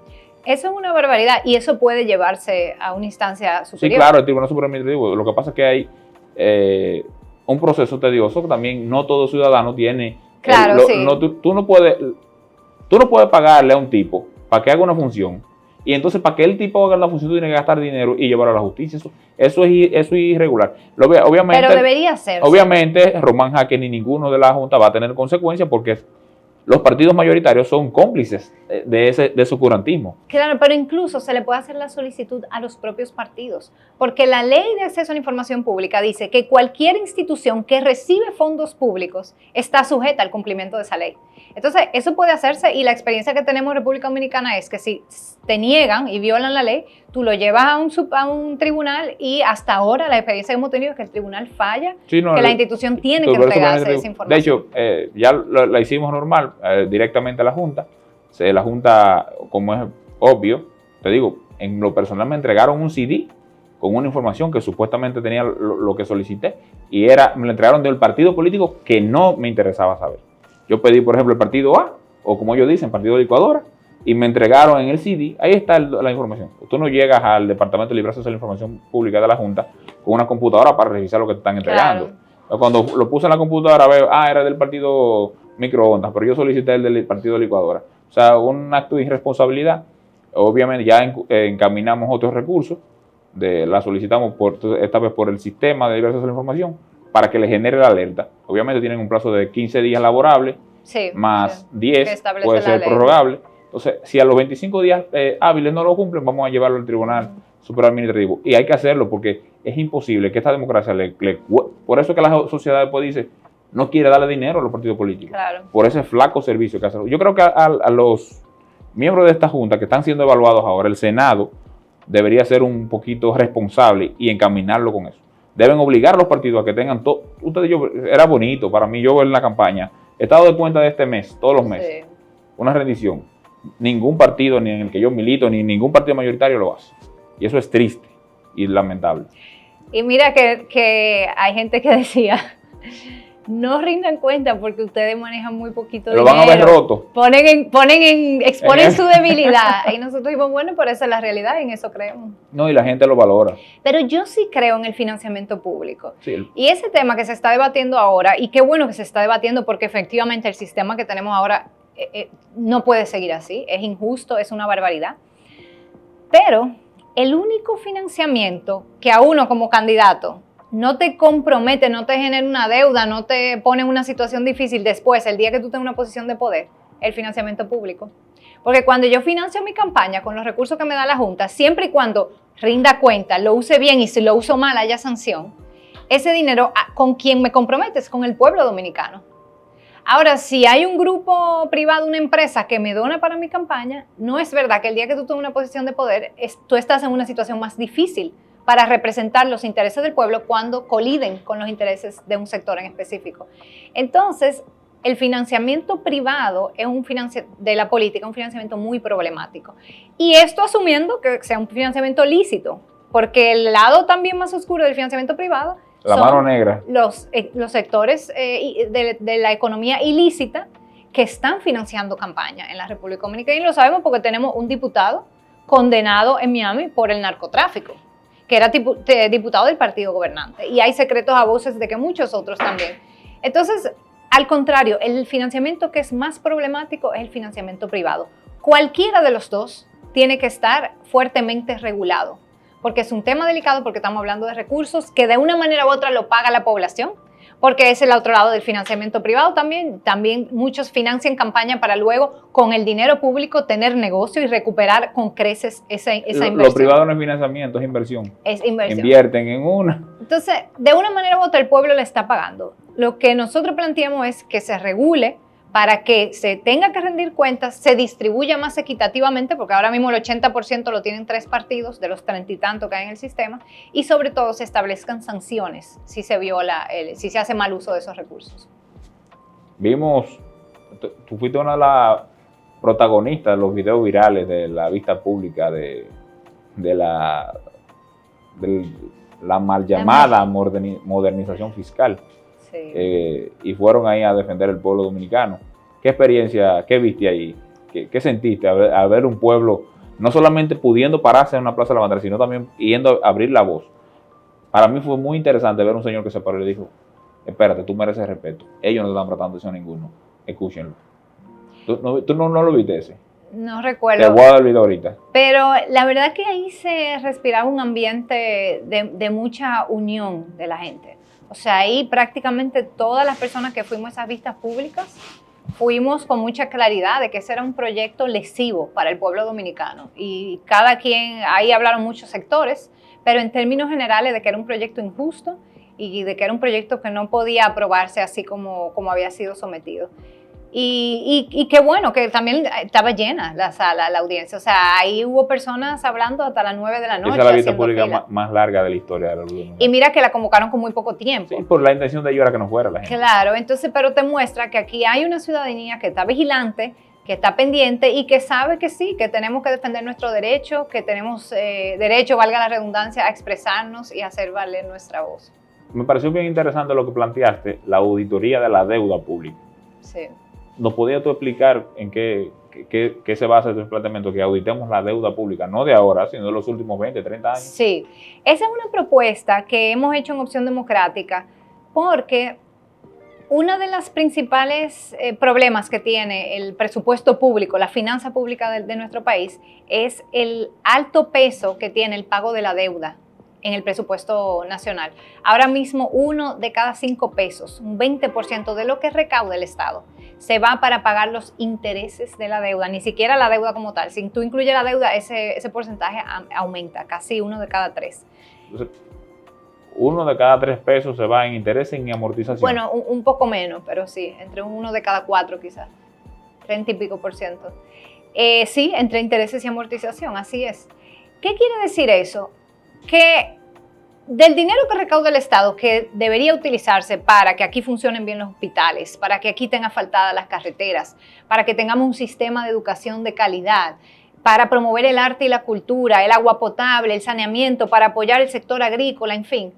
Eso es una barbaridad y eso puede llevarse a una instancia superior. Sí, claro, el Tribunal Supremo Administrativo. Lo que pasa es que hay un proceso tedioso que también no todo ciudadano tiene. Claro, sí. Tú no puedes pagarle a un tipo para que haga una función y entonces para que el tipo haga la función tú tienes que gastar dinero y llevarlo a la justicia. Eso es irregular. Obviamente, pero debería ser. Obviamente, Román Jaques ni ninguno de la Junta va a tener consecuencias porque los partidos mayoritarios son cómplices de ese oscurantismo. Claro, pero incluso se le puede hacer la solicitud a los propios partidos, porque la Ley de Acceso a la Información Pública dice que cualquier institución que recibe fondos públicos está sujeta al cumplimiento de esa ley. Entonces, eso puede hacerse y la experiencia que tenemos en República Dominicana es que si te niegan y violan la ley, tú lo llevas a un tribunal y hasta ahora la experiencia que hemos tenido es que el tribunal falla, que la institución tiene que entregarse esa información. De hecho, ya la hicimos normal, directamente a la Junta. La Junta, como es obvio, te digo, en lo personal me entregaron un CD con una información que supuestamente tenía lo que solicité y me lo entregaron del partido político que no me interesaba saber. Yo pedí, por ejemplo, el partido A, o como ellos dicen, partido licuadora, y me entregaron en el CD, ahí está la información. Tú no llegas al Departamento de Libre Acceso a la Información Pública de la Junta con una computadora para revisar lo que te están entregando. Claro. Cuando lo puse en la computadora veo, era del partido microondas, pero yo solicité el del partido licuadora. O sea, un acto de irresponsabilidad. Obviamente ya encaminamos otros recursos, la solicitamos esta vez por el sistema de libre acceso a la información para que le genere la alerta. Obviamente tienen un plazo de 15 días laborables, sí, más 10 puede ser prorrogable. Entonces, si a los 25 días hábiles no lo cumplen, vamos a llevarlo al Tribunal Superior Administrativo. Y hay que hacerlo porque es imposible que esta democracia por eso es que la sociedad después dice, no quiere darle dinero a los partidos políticos. Claro. Por ese flaco servicio que hacen. Yo creo que a los miembros de esta Junta que están siendo evaluados ahora, el Senado debería ser un poquito responsable y encaminarlo con eso. Deben obligar a los partidos a que tengan todo. Era bonito para mí, yo en la campaña, estado de cuenta de este mes, todos los meses, una rendición. Ningún partido, ni en el que yo milito, ni ningún partido mayoritario lo hace. Y eso es triste y lamentable. Y mira que hay gente que decía, no rindan cuenta porque ustedes manejan muy poquito dinero. Lo van a ver roto. Exponen su debilidad. Y nosotros dijimos, bueno, pero esa es la realidad y en eso creemos. No, y la gente lo valora. Pero yo sí creo en el financiamiento público. Sí. Y ese tema que se está debatiendo ahora, y qué bueno que se está debatiendo porque efectivamente el sistema que tenemos ahora no puede seguir así, es injusto, es una barbaridad. Pero el único financiamiento que a uno como candidato no te compromete, no te genera una deuda, no te pone en una situación difícil después, el día que tú tengas una posición de poder, el financiamiento público. Porque cuando yo financio mi campaña con los recursos que me da la Junta, siempre y cuando rinda cuenta, lo use bien y si lo uso mal haya sanción, ese dinero con quien me compromete es con el pueblo dominicano. Ahora, si hay un grupo privado, una empresa que me dona para mi campaña, no es verdad que el día que tú tengas una posición de poder, tú estás en una situación más difícil para representar los intereses del pueblo cuando coliden con los intereses de un sector en específico. Entonces, el financiamiento privado de la política es un financiamiento muy problemático. Y esto asumiendo que sea un financiamiento lícito, porque el lado también más oscuro del financiamiento privado la mano negra. Los sectores de la economía ilícita que están financiando campaña en la República Dominicana. Y lo sabemos porque tenemos un diputado condenado en Miami por el narcotráfico, que era diputado del partido gobernante. Y hay secretos a voces de que muchos otros también. Entonces, al contrario, el financiamiento que es más problemático es el financiamiento privado. Cualquiera de los dos tiene que estar fuertemente regulado, porque es un tema delicado, porque estamos hablando de recursos que de una manera u otra lo paga la población, porque es el otro lado del financiamiento privado también. También muchos financian campaña para luego, con el dinero público, tener negocio y recuperar con creces esa inversión. Lo privado no es financiamiento, es inversión. Es inversión. Invierten en una. Entonces, de una manera u otra, el pueblo le está pagando. Lo que nosotros planteamos es que se regule para que se tenga que rendir cuentas, se distribuya más equitativamente, porque ahora mismo el 80% lo tienen 3 partidos de los 30 y tanto que hay en el sistema, y sobre todo se establezcan sanciones si se viola, si se hace mal uso de esos recursos. Vimos, tú fuiste una de protagonista de los videos virales de la vista pública de la mal llamada modernización fiscal. Sí. Y fueron ahí a defender el pueblo dominicano. ¿Qué experiencia, qué viste ahí? ¿Qué sentiste al ver un pueblo no solamente pudiendo pararse en una plaza de la bandera, sino también yendo a abrir la voz? Para mí fue muy interesante ver un señor que se paró y le dijo: espérate, tú mereces respeto. Ellos no te están prestando atención a ninguno. Escúchenlo. ¿Tú no lo viste ese? No recuerdo. Te voy a dar el video ahorita. Pero la verdad que ahí se respiraba un ambiente de mucha unión de la gente. O sea, ahí prácticamente todas las personas que fuimos a esas vistas públicas fuimos con mucha claridad de que ese era un proyecto lesivo para el pueblo dominicano. Y cada quien, ahí hablaron muchos sectores, pero en términos generales de que era un proyecto injusto y de que era un proyecto que no podía aprobarse así como había sido sometido. Y qué bueno que también estaba llena la sala, la audiencia. O sea, ahí hubo personas hablando hasta las 9 de la noche. Esa es la vista pública más larga de la historia de la luz. Y mira que la convocaron con muy poco tiempo. Sí, por la intención de ellos era que no fuera la gente. Claro, entonces, pero te muestra que aquí hay una ciudadanía que está vigilante, que está pendiente y que sabe que sí, que tenemos que defender nuestro derecho, que tenemos derecho, valga la redundancia, a expresarnos y a hacer valer nuestra voz. Me pareció bien interesante lo que planteaste, la auditoría de la deuda pública. Sí. ¿Nos podías tú explicar en qué se basa este planteamiento, que auditemos la deuda pública, no de ahora, sino de los últimos 20, 30 años? Sí, esa es una propuesta que hemos hecho en Opción Democrática porque uno de los principales problemas que tiene el presupuesto público, la finanza pública de nuestro país, es el alto peso que tiene el pago de la deuda en el presupuesto nacional. Ahora mismo 1 de cada 5 pesos, un 20% de lo que recauda el Estado, se va para pagar los intereses de la deuda, ni siquiera la deuda como tal. Si tú incluyes la deuda, ese porcentaje aumenta, casi 1 de cada 3. Entonces, 1 de cada 3 pesos se va en intereses y amortización. Bueno, un poco menos, pero sí, entre 1 de cada 4 quizás, 30 y pico %. Sí, entre intereses y amortización, así es. ¿Qué quiere decir eso? Que del dinero que recauda el Estado, que debería utilizarse para que aquí funcionen bien los hospitales, para que aquí tengan asfaltadas las carreteras, para que tengamos un sistema de educación de calidad, para promover el arte y la cultura, el agua potable, el saneamiento, para apoyar el sector agrícola, en fin.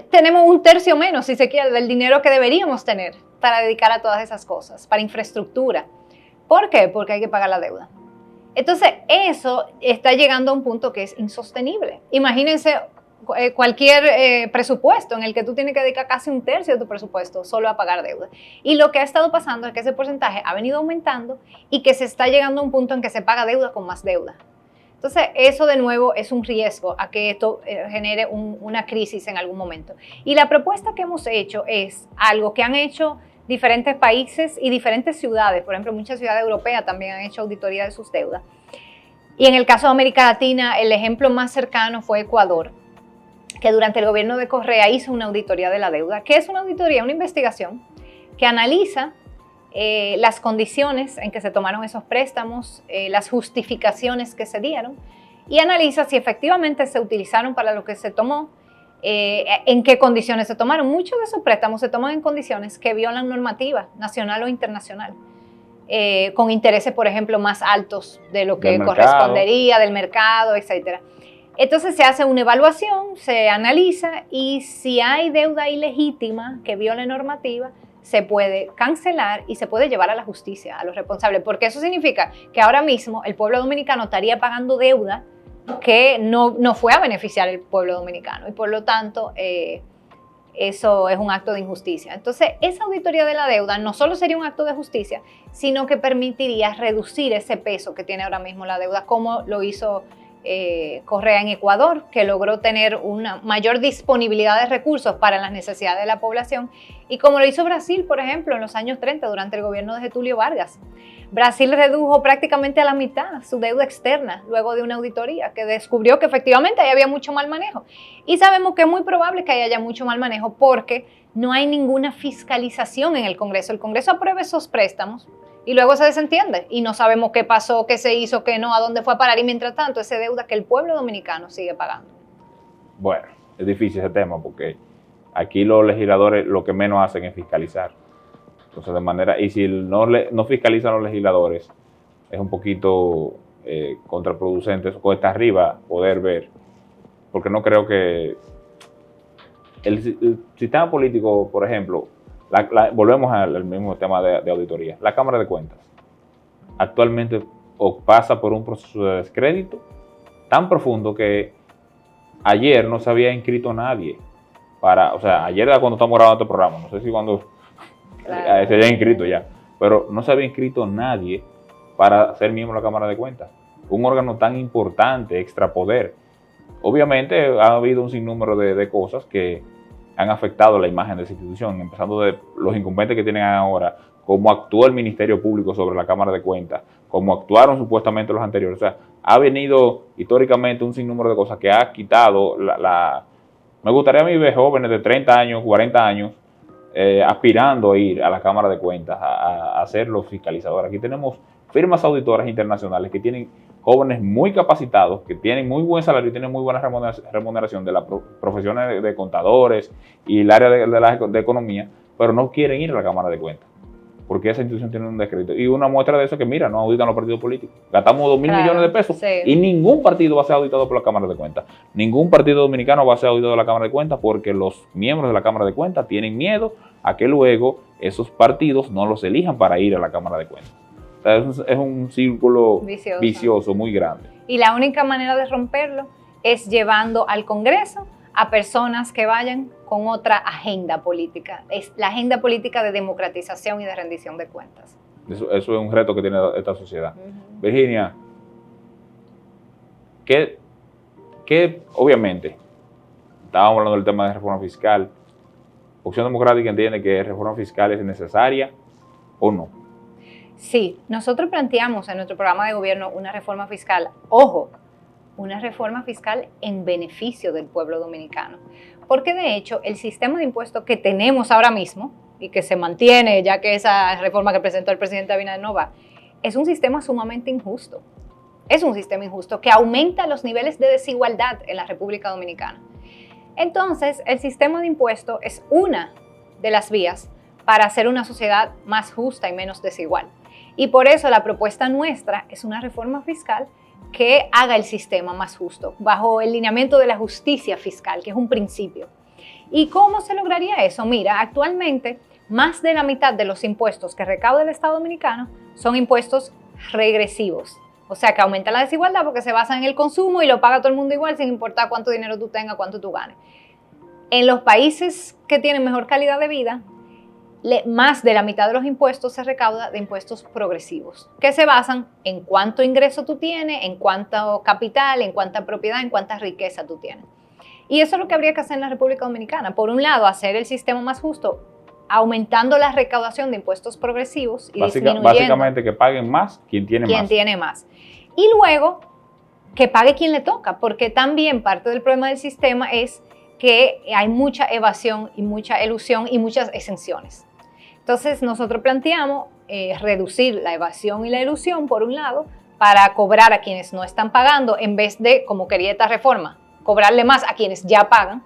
Tenemos 1/3 menos, si se quiere, del dinero que deberíamos tener para dedicar a todas esas cosas, para infraestructura. ¿Por qué? Porque hay que pagar la deuda. Entonces, eso está llegando a un punto que es insostenible. Imagínense cualquier presupuesto en el que tú tienes que dedicar casi 1/3 de tu presupuesto solo a pagar deuda. Y lo que ha estado pasando es que ese porcentaje ha venido aumentando y que se está llegando a un punto en que se paga deuda con más deuda. Entonces, eso de nuevo es un riesgo a que esto genere una crisis en algún momento. Y la propuesta que hemos hecho es algo que han hecho diferentes países y diferentes ciudades. Por ejemplo, muchas ciudades europeas también han hecho auditoría de sus deudas. Y en el caso de América Latina, el ejemplo más cercano fue Ecuador, que durante el gobierno de Correa hizo una auditoría de la deuda. ¿Qué es una auditoría? Una investigación que analiza las condiciones en que se tomaron esos préstamos, las justificaciones que se dieron y analiza si efectivamente se utilizaron para lo que se tomó, en qué condiciones se tomaron. Muchos de esos préstamos se toman en condiciones que violan normativa nacional o internacional, con intereses, por ejemplo, más altos de lo que correspondería, del mercado, etc. Entonces se hace una evaluación, se analiza y si hay deuda ilegítima que viole normativa, se puede cancelar y se puede llevar a la justicia a los responsables, porque eso significa que ahora mismo el pueblo dominicano estaría pagando deuda que no fue a beneficiar al pueblo dominicano y por lo tanto eso es un acto de injusticia. Entonces, esa auditoría de la deuda no solo sería un acto de justicia, sino que permitiría reducir ese peso que tiene ahora mismo la deuda, como lo hizo Correa en Ecuador, que logró tener una mayor disponibilidad de recursos para las necesidades de la población, y como lo hizo Brasil, por ejemplo, en los años 30, durante el gobierno de Getúlio Vargas. Brasil redujo prácticamente a la mitad su deuda externa luego de una auditoría que descubrió que efectivamente ahí había mucho mal manejo. Y sabemos que es muy probable que haya mucho mal manejo porque no hay ninguna fiscalización en el Congreso. El Congreso aprueba esos préstamos y luego se desentiende y no sabemos qué pasó, qué se hizo, qué no, a dónde fue a parar y mientras tanto esa deuda que el pueblo dominicano sigue pagando. Bueno, es difícil ese tema porque aquí los legisladores lo que menos hacen es fiscalizar. Entonces, de manera, y si no fiscalizan los legisladores, es un poquito contraproducente, eso cuesta arriba poder ver, porque no creo que el sistema político, por ejemplo, volvemos al mismo tema de auditoría, la Cámara de Cuentas actualmente pasa por un proceso de descrédito tan profundo que ayer no se había inscrito nadie o sea, ayer era cuando estamos grabando este programa, no sé si cuando Claro. se haya inscrito ya, pero no se había inscrito nadie para ser miembro de la Cámara de Cuentas, un órgano tan importante, extrapoder. Obviamente ha habido un sinnúmero de cosas que han afectado la imagen de esa institución, empezando de los incumbentes que tienen ahora, cómo actuó el Ministerio Público sobre la Cámara de Cuentas, cómo actuaron supuestamente los anteriores. O sea, ha venido históricamente un sinnúmero de cosas que ha quitado Me gustaría a mí ver jóvenes de 30 años, 40 años, aspirando a ir a la Cámara de Cuentas, a ser los fiscalizadores. Aquí tenemos firmas auditoras internacionales que tienen jóvenes muy capacitados, que tienen muy buen salario y tienen muy buena remuneración de las profesiones de contadores y el área de economía, pero no quieren ir a la Cámara de Cuentas, porque esa institución tiene un descrédito. Y una muestra de eso es que, mira, no auditan los partidos políticos. Gastamos 2.000 millones de pesos y ningún partido va a ser auditado por la Cámara de Cuentas. Ningún partido dominicano va a ser auditado por la Cámara de Cuentas porque los miembros de la Cámara de Cuentas tienen miedo a que luego esos partidos no los elijan para ir a la Cámara de Cuentas. O sea, es un círculo vicioso muy grande. Y la única manera de romperlo es llevando al Congreso a personas que vayan con otra agenda política. Es la agenda política de democratización y de rendición de cuentas. Eso es un reto que tiene esta sociedad. Virginia, que obviamente, estábamos hablando del tema de reforma fiscal. ¿Opción Democrática entiende que reforma fiscal es necesaria o no? Sí, nosotros planteamos en nuestro programa de gobierno una reforma fiscal, ojo, una reforma fiscal en beneficio del pueblo dominicano. Porque de hecho el sistema de impuestos que tenemos ahora mismo y que se mantiene, ya que esa reforma que presentó el presidente Abinader no va, es un sistema sumamente injusto. Es un sistema injusto que aumenta los niveles de desigualdad en la República Dominicana. Entonces, el sistema de impuestos es una de las vías para hacer una sociedad más justa y menos desigual. Y por eso la propuesta nuestra es una reforma fiscal que haga el sistema más justo, bajo el lineamiento de la justicia fiscal, que es un principio. ¿Y cómo se lograría eso? Mira, actualmente más de la mitad de los impuestos que recauda el Estado dominicano son impuestos regresivos. O sea, que aumenta la desigualdad porque se basa en el consumo y lo paga todo el mundo igual sin importar cuánto dinero tú tengas, cuánto tú ganes. En los países que tienen mejor calidad de vida, más de la mitad de los impuestos se recauda de impuestos progresivos, que se basan en cuánto ingreso tú tienes, en cuánto capital, en cuánta propiedad, en cuánta riqueza tú tienes. Y eso es lo que habría que hacer en la República Dominicana. Por un lado, hacer el sistema más justo, aumentando la recaudación de impuestos progresivos y disminuyendo. Básicamente que paguen más quien tiene más. Quien tiene más. Y luego, que pague quien le toca, porque también parte del problema del sistema es que hay mucha evasión y mucha elusión y muchas exenciones. Entonces, nosotros planteamos reducir la evasión y la elusión, por un lado, para cobrar a quienes no están pagando, en vez de, como quería esta reforma, cobrarle más a quienes ya pagan.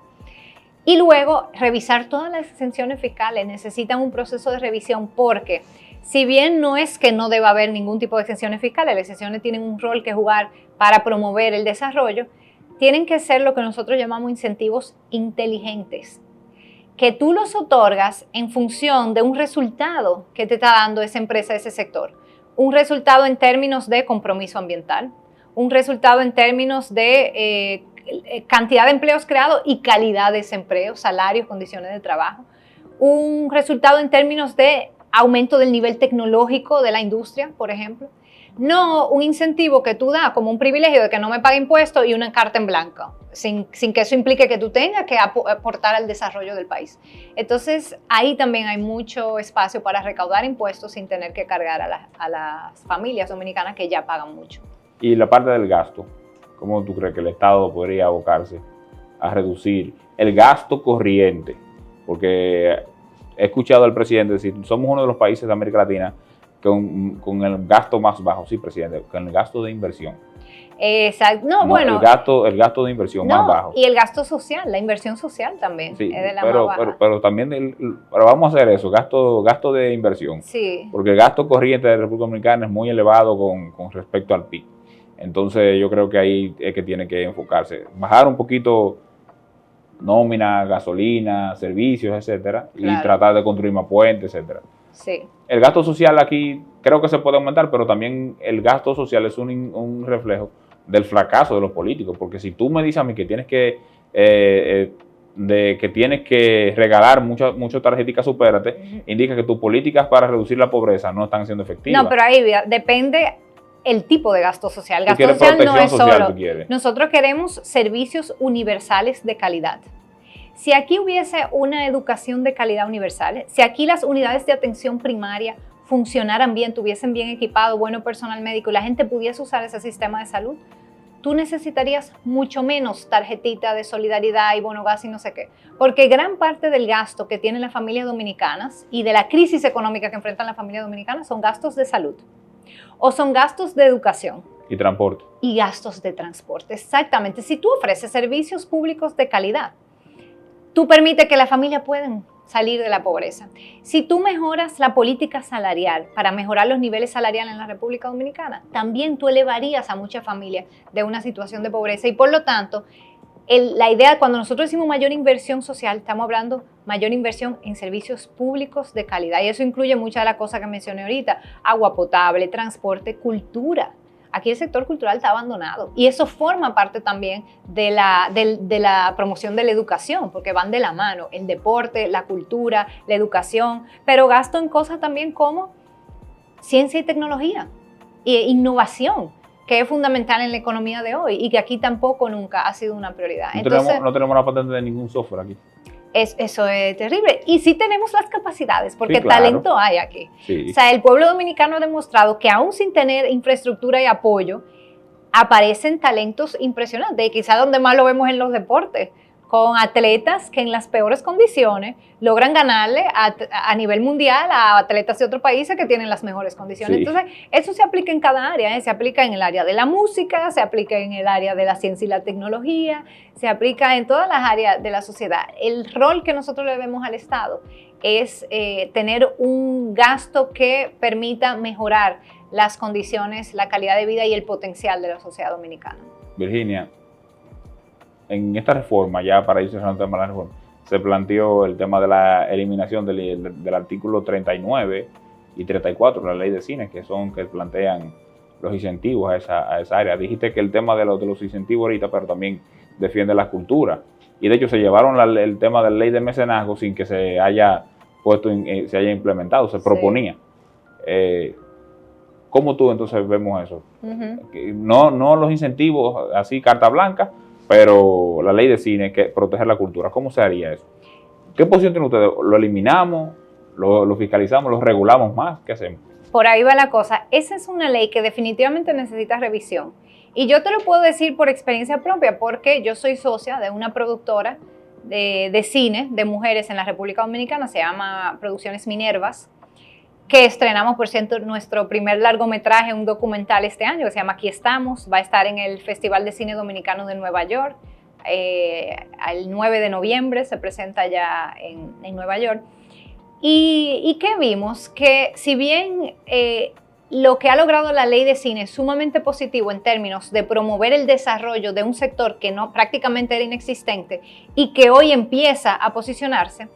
Y luego, revisar todas las exenciones fiscales. Necesitan un proceso de revisión porque, si bien no es que no deba haber ningún tipo de exenciones fiscales, las exenciones tienen un rol que jugar para promover el desarrollo, tienen que ser lo que nosotros llamamos incentivos inteligentes, que tú los otorgas en función de un resultado que te está dando esa empresa, ese sector. Un resultado en términos de compromiso ambiental, un resultado en términos de cantidad de empleos creados y calidad de ese empleo, salarios, condiciones de trabajo, un resultado en términos de aumento del nivel tecnológico de la industria, por ejemplo. No un incentivo que tú das como un privilegio de que no me pague impuestos y una carta en blanco, sin que eso implique que tú tengas que aportar al desarrollo del país. Entonces, ahí también hay mucho espacio para recaudar impuestos sin tener que cargar a las familias dominicanas que ya pagan mucho. Y la parte del gasto, ¿cómo tú crees que el Estado podría abocarse a reducir el gasto corriente? Porque he escuchado al presidente decir, somos uno de los países de América Latina con el gasto más bajo, sí, presidente, con el gasto de inversión. Exacto. No, No, bueno. El gasto de inversión más bajo. Y el gasto social, la inversión social también Sí, es de la más baja. Pero también, pero vamos a hacer eso, gasto de inversión. Sí. Porque el gasto corriente de la República Dominicana es muy elevado con respecto al PIB. Entonces yo creo que ahí es que tiene que enfocarse. Bajar un poquito nómina, gasolina, servicios, etcétera, claro, y tratar de construir más puentes, etcétera. Sí. El gasto social aquí creo que se puede aumentar, pero también el gasto social es un reflejo del fracaso de los políticos, porque si tú me dices a mí que tienes que regalar muchas tarjeticas supérate, indica que tus políticas para reducir la pobreza no están siendo efectivas. No, pero ahí depende el tipo de gasto social. El gasto social no es solo. Nosotros queremos servicios universales de calidad. Si aquí hubiese una educación de calidad universal, si aquí las unidades de atención primaria funcionaran bien, tuviesen bien equipado, bueno personal médico y la gente pudiese usar ese sistema de salud, tú necesitarías mucho menos tarjetita de solidaridad y bono gas y no sé qué. Porque gran parte del gasto que tienen las familias dominicanas y de la crisis económica que enfrentan las familias dominicanas son gastos de salud o son gastos de educación. Y transporte. Y gastos de transporte, exactamente. Si tú ofreces servicios públicos de calidad, tú permites que la familia puedan salir de la pobreza. Si tú mejoras la política salarial para mejorar los niveles salariales en la República Dominicana, también tú elevarías a muchas familias de una situación de pobreza y por lo tanto, la idea, cuando nosotros decimos mayor inversión social, estamos hablando mayor inversión en servicios públicos de calidad y eso incluye muchas de las cosas que mencioné ahorita, agua potable, transporte, cultura. Aquí el sector cultural está abandonado y eso forma parte también de la promoción de la educación, porque van de la mano, el deporte, la cultura, la educación, pero gasto en cosas también como ciencia y tecnología e innovación, que es fundamental en la economía de hoy y que aquí tampoco nunca ha sido una prioridad. No tenemos la patente de ningún software aquí. Eso es terrible. Y sí tenemos las capacidades, porque sí, claro, talento hay aquí. Sí. O sea, el pueblo dominicano ha demostrado que aún sin tener infraestructura y apoyo, aparecen talentos impresionantes. Y quizás donde más lo vemos en los deportes, con atletas que en las peores condiciones logran ganarle a nivel mundial a atletas de otros países que tienen las mejores condiciones. Sí. Entonces, eso se aplica en cada área, se aplica en el área de la música, se aplica en el área de la ciencia y la tecnología, se aplica en todas las áreas de la sociedad. El rol que nosotros le demos al Estado es tener un gasto que permita mejorar las condiciones, la calidad de vida y el potencial de la sociedad dominicana. Virginia, en esta reforma, ya para ir cerrando el tema de la reforma, se planteó el tema de la eliminación del artículo 39 y 34 de la ley de cine, que plantean los incentivos a esa área. Dijiste que el tema de los incentivos ahorita, pero también defiende la cultura. Y de hecho se llevaron el tema de la ley de mecenazgo sin que se haya se haya implementado, se proponía. ¿Cómo tú entonces vemos eso? No los incentivos así, carta blanca, pero la ley de cine, que proteger la cultura. ¿Cómo se haría eso? ¿Qué posición tienen ustedes? ¿Lo eliminamos? ¿Lo fiscalizamos? ¿Lo regulamos más? ¿Qué hacemos? Por ahí va la cosa. Esa es una ley que definitivamente necesita revisión. Y yo te lo puedo decir por experiencia propia, porque yo soy socia de una productora de cine de mujeres en la República Dominicana, se llama Producciones Minervas, que estrenamos, por cierto, nuestro primer largometraje, un documental este año, que se llama Aquí Estamos, va a estar en el Festival de Cine Dominicano de Nueva York, el 9 de noviembre se presenta ya en Nueva York. ¿Y qué vimos? Que si bien lo que ha logrado la ley de cine es sumamente positivo en términos de promover el desarrollo de un sector que prácticamente era inexistente y que hoy empieza a posicionarse,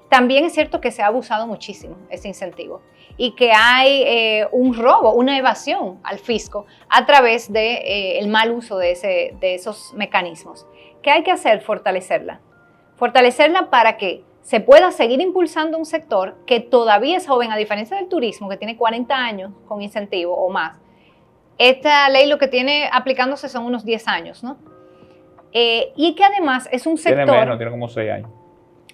también es cierto que se ha abusado muchísimo ese incentivo y que hay un robo, una evasión al fisco a través del mal uso de esos mecanismos. ¿Qué hay que hacer? Fortalecerla. Fortalecerla para que se pueda seguir impulsando un sector que todavía es joven, a diferencia del turismo, que tiene 40 años con incentivo o más. Esta ley lo que tiene aplicándose son unos 10 años, ¿no? Y que además es un sector... Tiene como 6 años.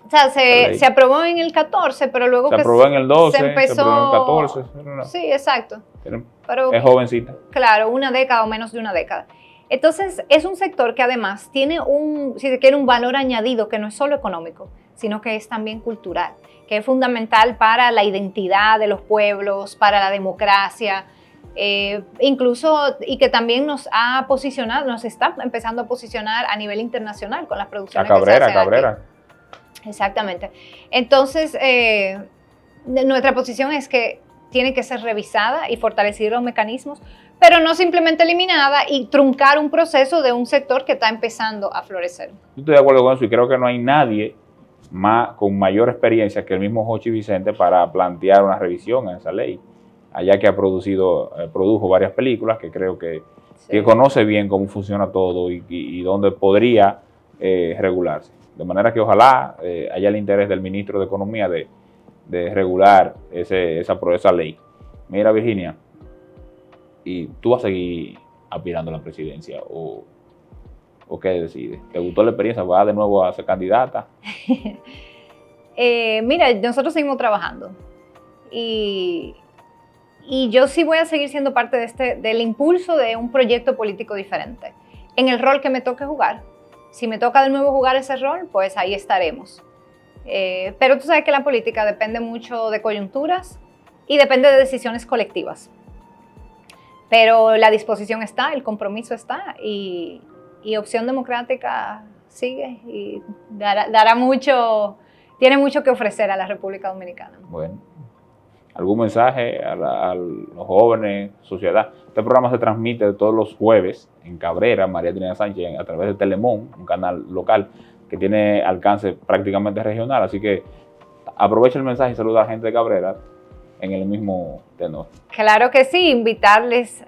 O sea, se aprobó en el 14, pero luego se aprobó en el 12, se empezó... se aprobó en el 14. No. Sí, exacto. Pero, es jovencita. Claro, una década o menos de una década. Entonces, es un sector que además tiene si se quiere, un valor añadido que no es solo económico, sino que es también cultural. que es fundamental para la identidad de los pueblos, para la democracia, incluso, y que también nos ha posicionado, nos está empezando a posicionar a nivel internacional con las producciones que se hacen Cabrera. Aquí. Exactamente. Entonces, nuestra posición es que tiene que ser revisada y fortalecer los mecanismos, pero no simplemente eliminada y truncar un proceso de un sector que está empezando a florecer. Yo estoy de acuerdo con eso y creo que no hay nadie con mayor experiencia que el mismo Jochi Vicente para plantear una revisión a esa ley, allá que produjo varias películas que creo que conoce bien cómo funciona todo y dónde podría regularse. De manera que ojalá haya el interés del ministro de Economía de regular esa ley. Mira, Virginia, ¿y tú vas a seguir aspirando a la presidencia o qué decides? ¿Te gustó la experiencia? ¿Vas de nuevo a ser candidata? Mira, nosotros seguimos trabajando y yo sí voy a seguir siendo parte del impulso de un proyecto político diferente. En el rol que me toque jugar, si me toca de nuevo jugar ese rol, pues ahí estaremos. Pero tú sabes que la política depende mucho de coyunturas y depende de decisiones colectivas. Pero la disposición está, el compromiso está y Opción Democrática sigue y dará mucho, tiene mucho que ofrecer a la República Dominicana. Bueno, ¿algún mensaje a los jóvenes, sociedad? Este programa se transmite todos los jueves en Cabrera, María Trinidad Sánchez, a través de Telemón, un canal local que tiene alcance prácticamente regional, así que aprovecha el mensaje y saluda a la gente de Cabrera en el mismo tenor. Claro que sí, invitarles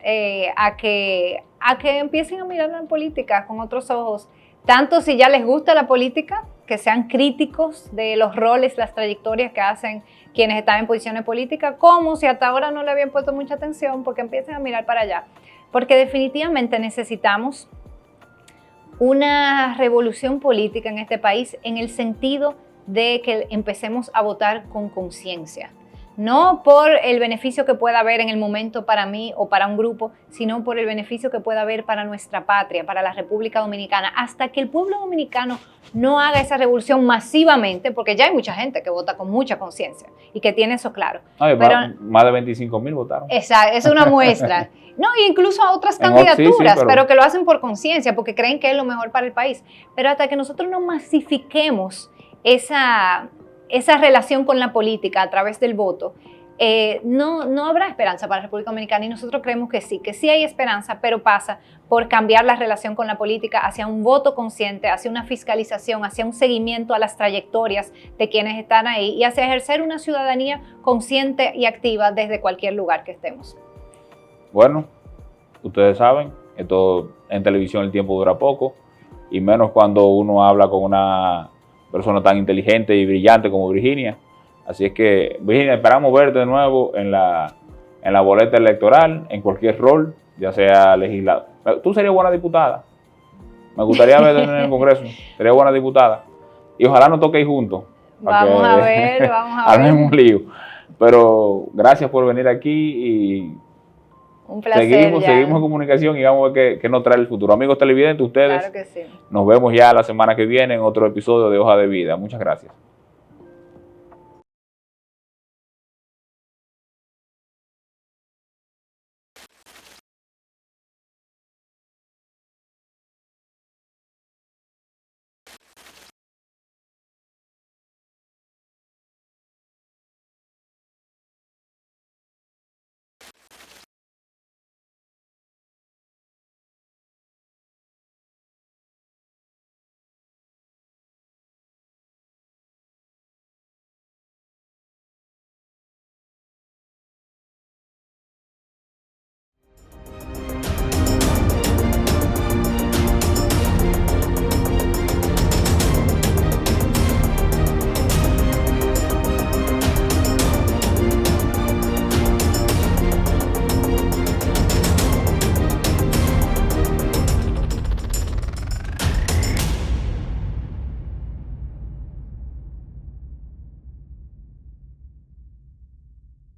a que empiecen a mirar la política con otros ojos, tanto si ya les gusta la política, que sean críticos de los roles, las trayectorias que hacen quienes están en posiciones políticas, como si hasta ahora no le habían puesto mucha atención, porque empiecen a mirar para allá, porque definitivamente necesitamos una revolución política en este país en el sentido de que empecemos a votar con conciencia. No por el beneficio que pueda haber en el momento para mí o para un grupo, sino por el beneficio que pueda haber para nuestra patria, para la República Dominicana, hasta que el pueblo dominicano no haga esa revolución masivamente, porque ya hay mucha gente que vota con mucha conciencia y que tiene eso claro. Ay, pero más de 25,000 votaron. Esa es una muestra. No, incluso a otras candidaturas, sí, pero que lo hacen por conciencia, porque creen que es lo mejor para el país. Pero hasta que nosotros no masifiquemos esa relación con la política a través del voto, no habrá esperanza para la República Dominicana y nosotros creemos que sí hay esperanza, pero pasa por cambiar la relación con la política hacia un voto consciente, hacia una fiscalización, hacia un seguimiento a las trayectorias de quienes están ahí y hacia ejercer una ciudadanía consciente y activa desde cualquier lugar que estemos. Bueno, ustedes saben, esto en televisión el tiempo dura poco y menos cuando uno habla con una persona tan inteligente y brillante como Virginia. Así es que, Virginia, esperamos verte de nuevo en la boleta electoral, en cualquier rol, ya sea legislador. Tú serías buena diputada. Me gustaría verte en el Congreso. Sería buena diputada. Y ojalá nos toquéis juntos. Vamos a ver. Armemos un lío. Pero gracias por venir aquí y un placer. Seguimos en comunicación y vamos a ver qué nos trae el futuro. Amigos televidentes, ustedes, claro que sí. Nos vemos ya la semana que viene en otro episodio de Hoja de Vida. Muchas gracias.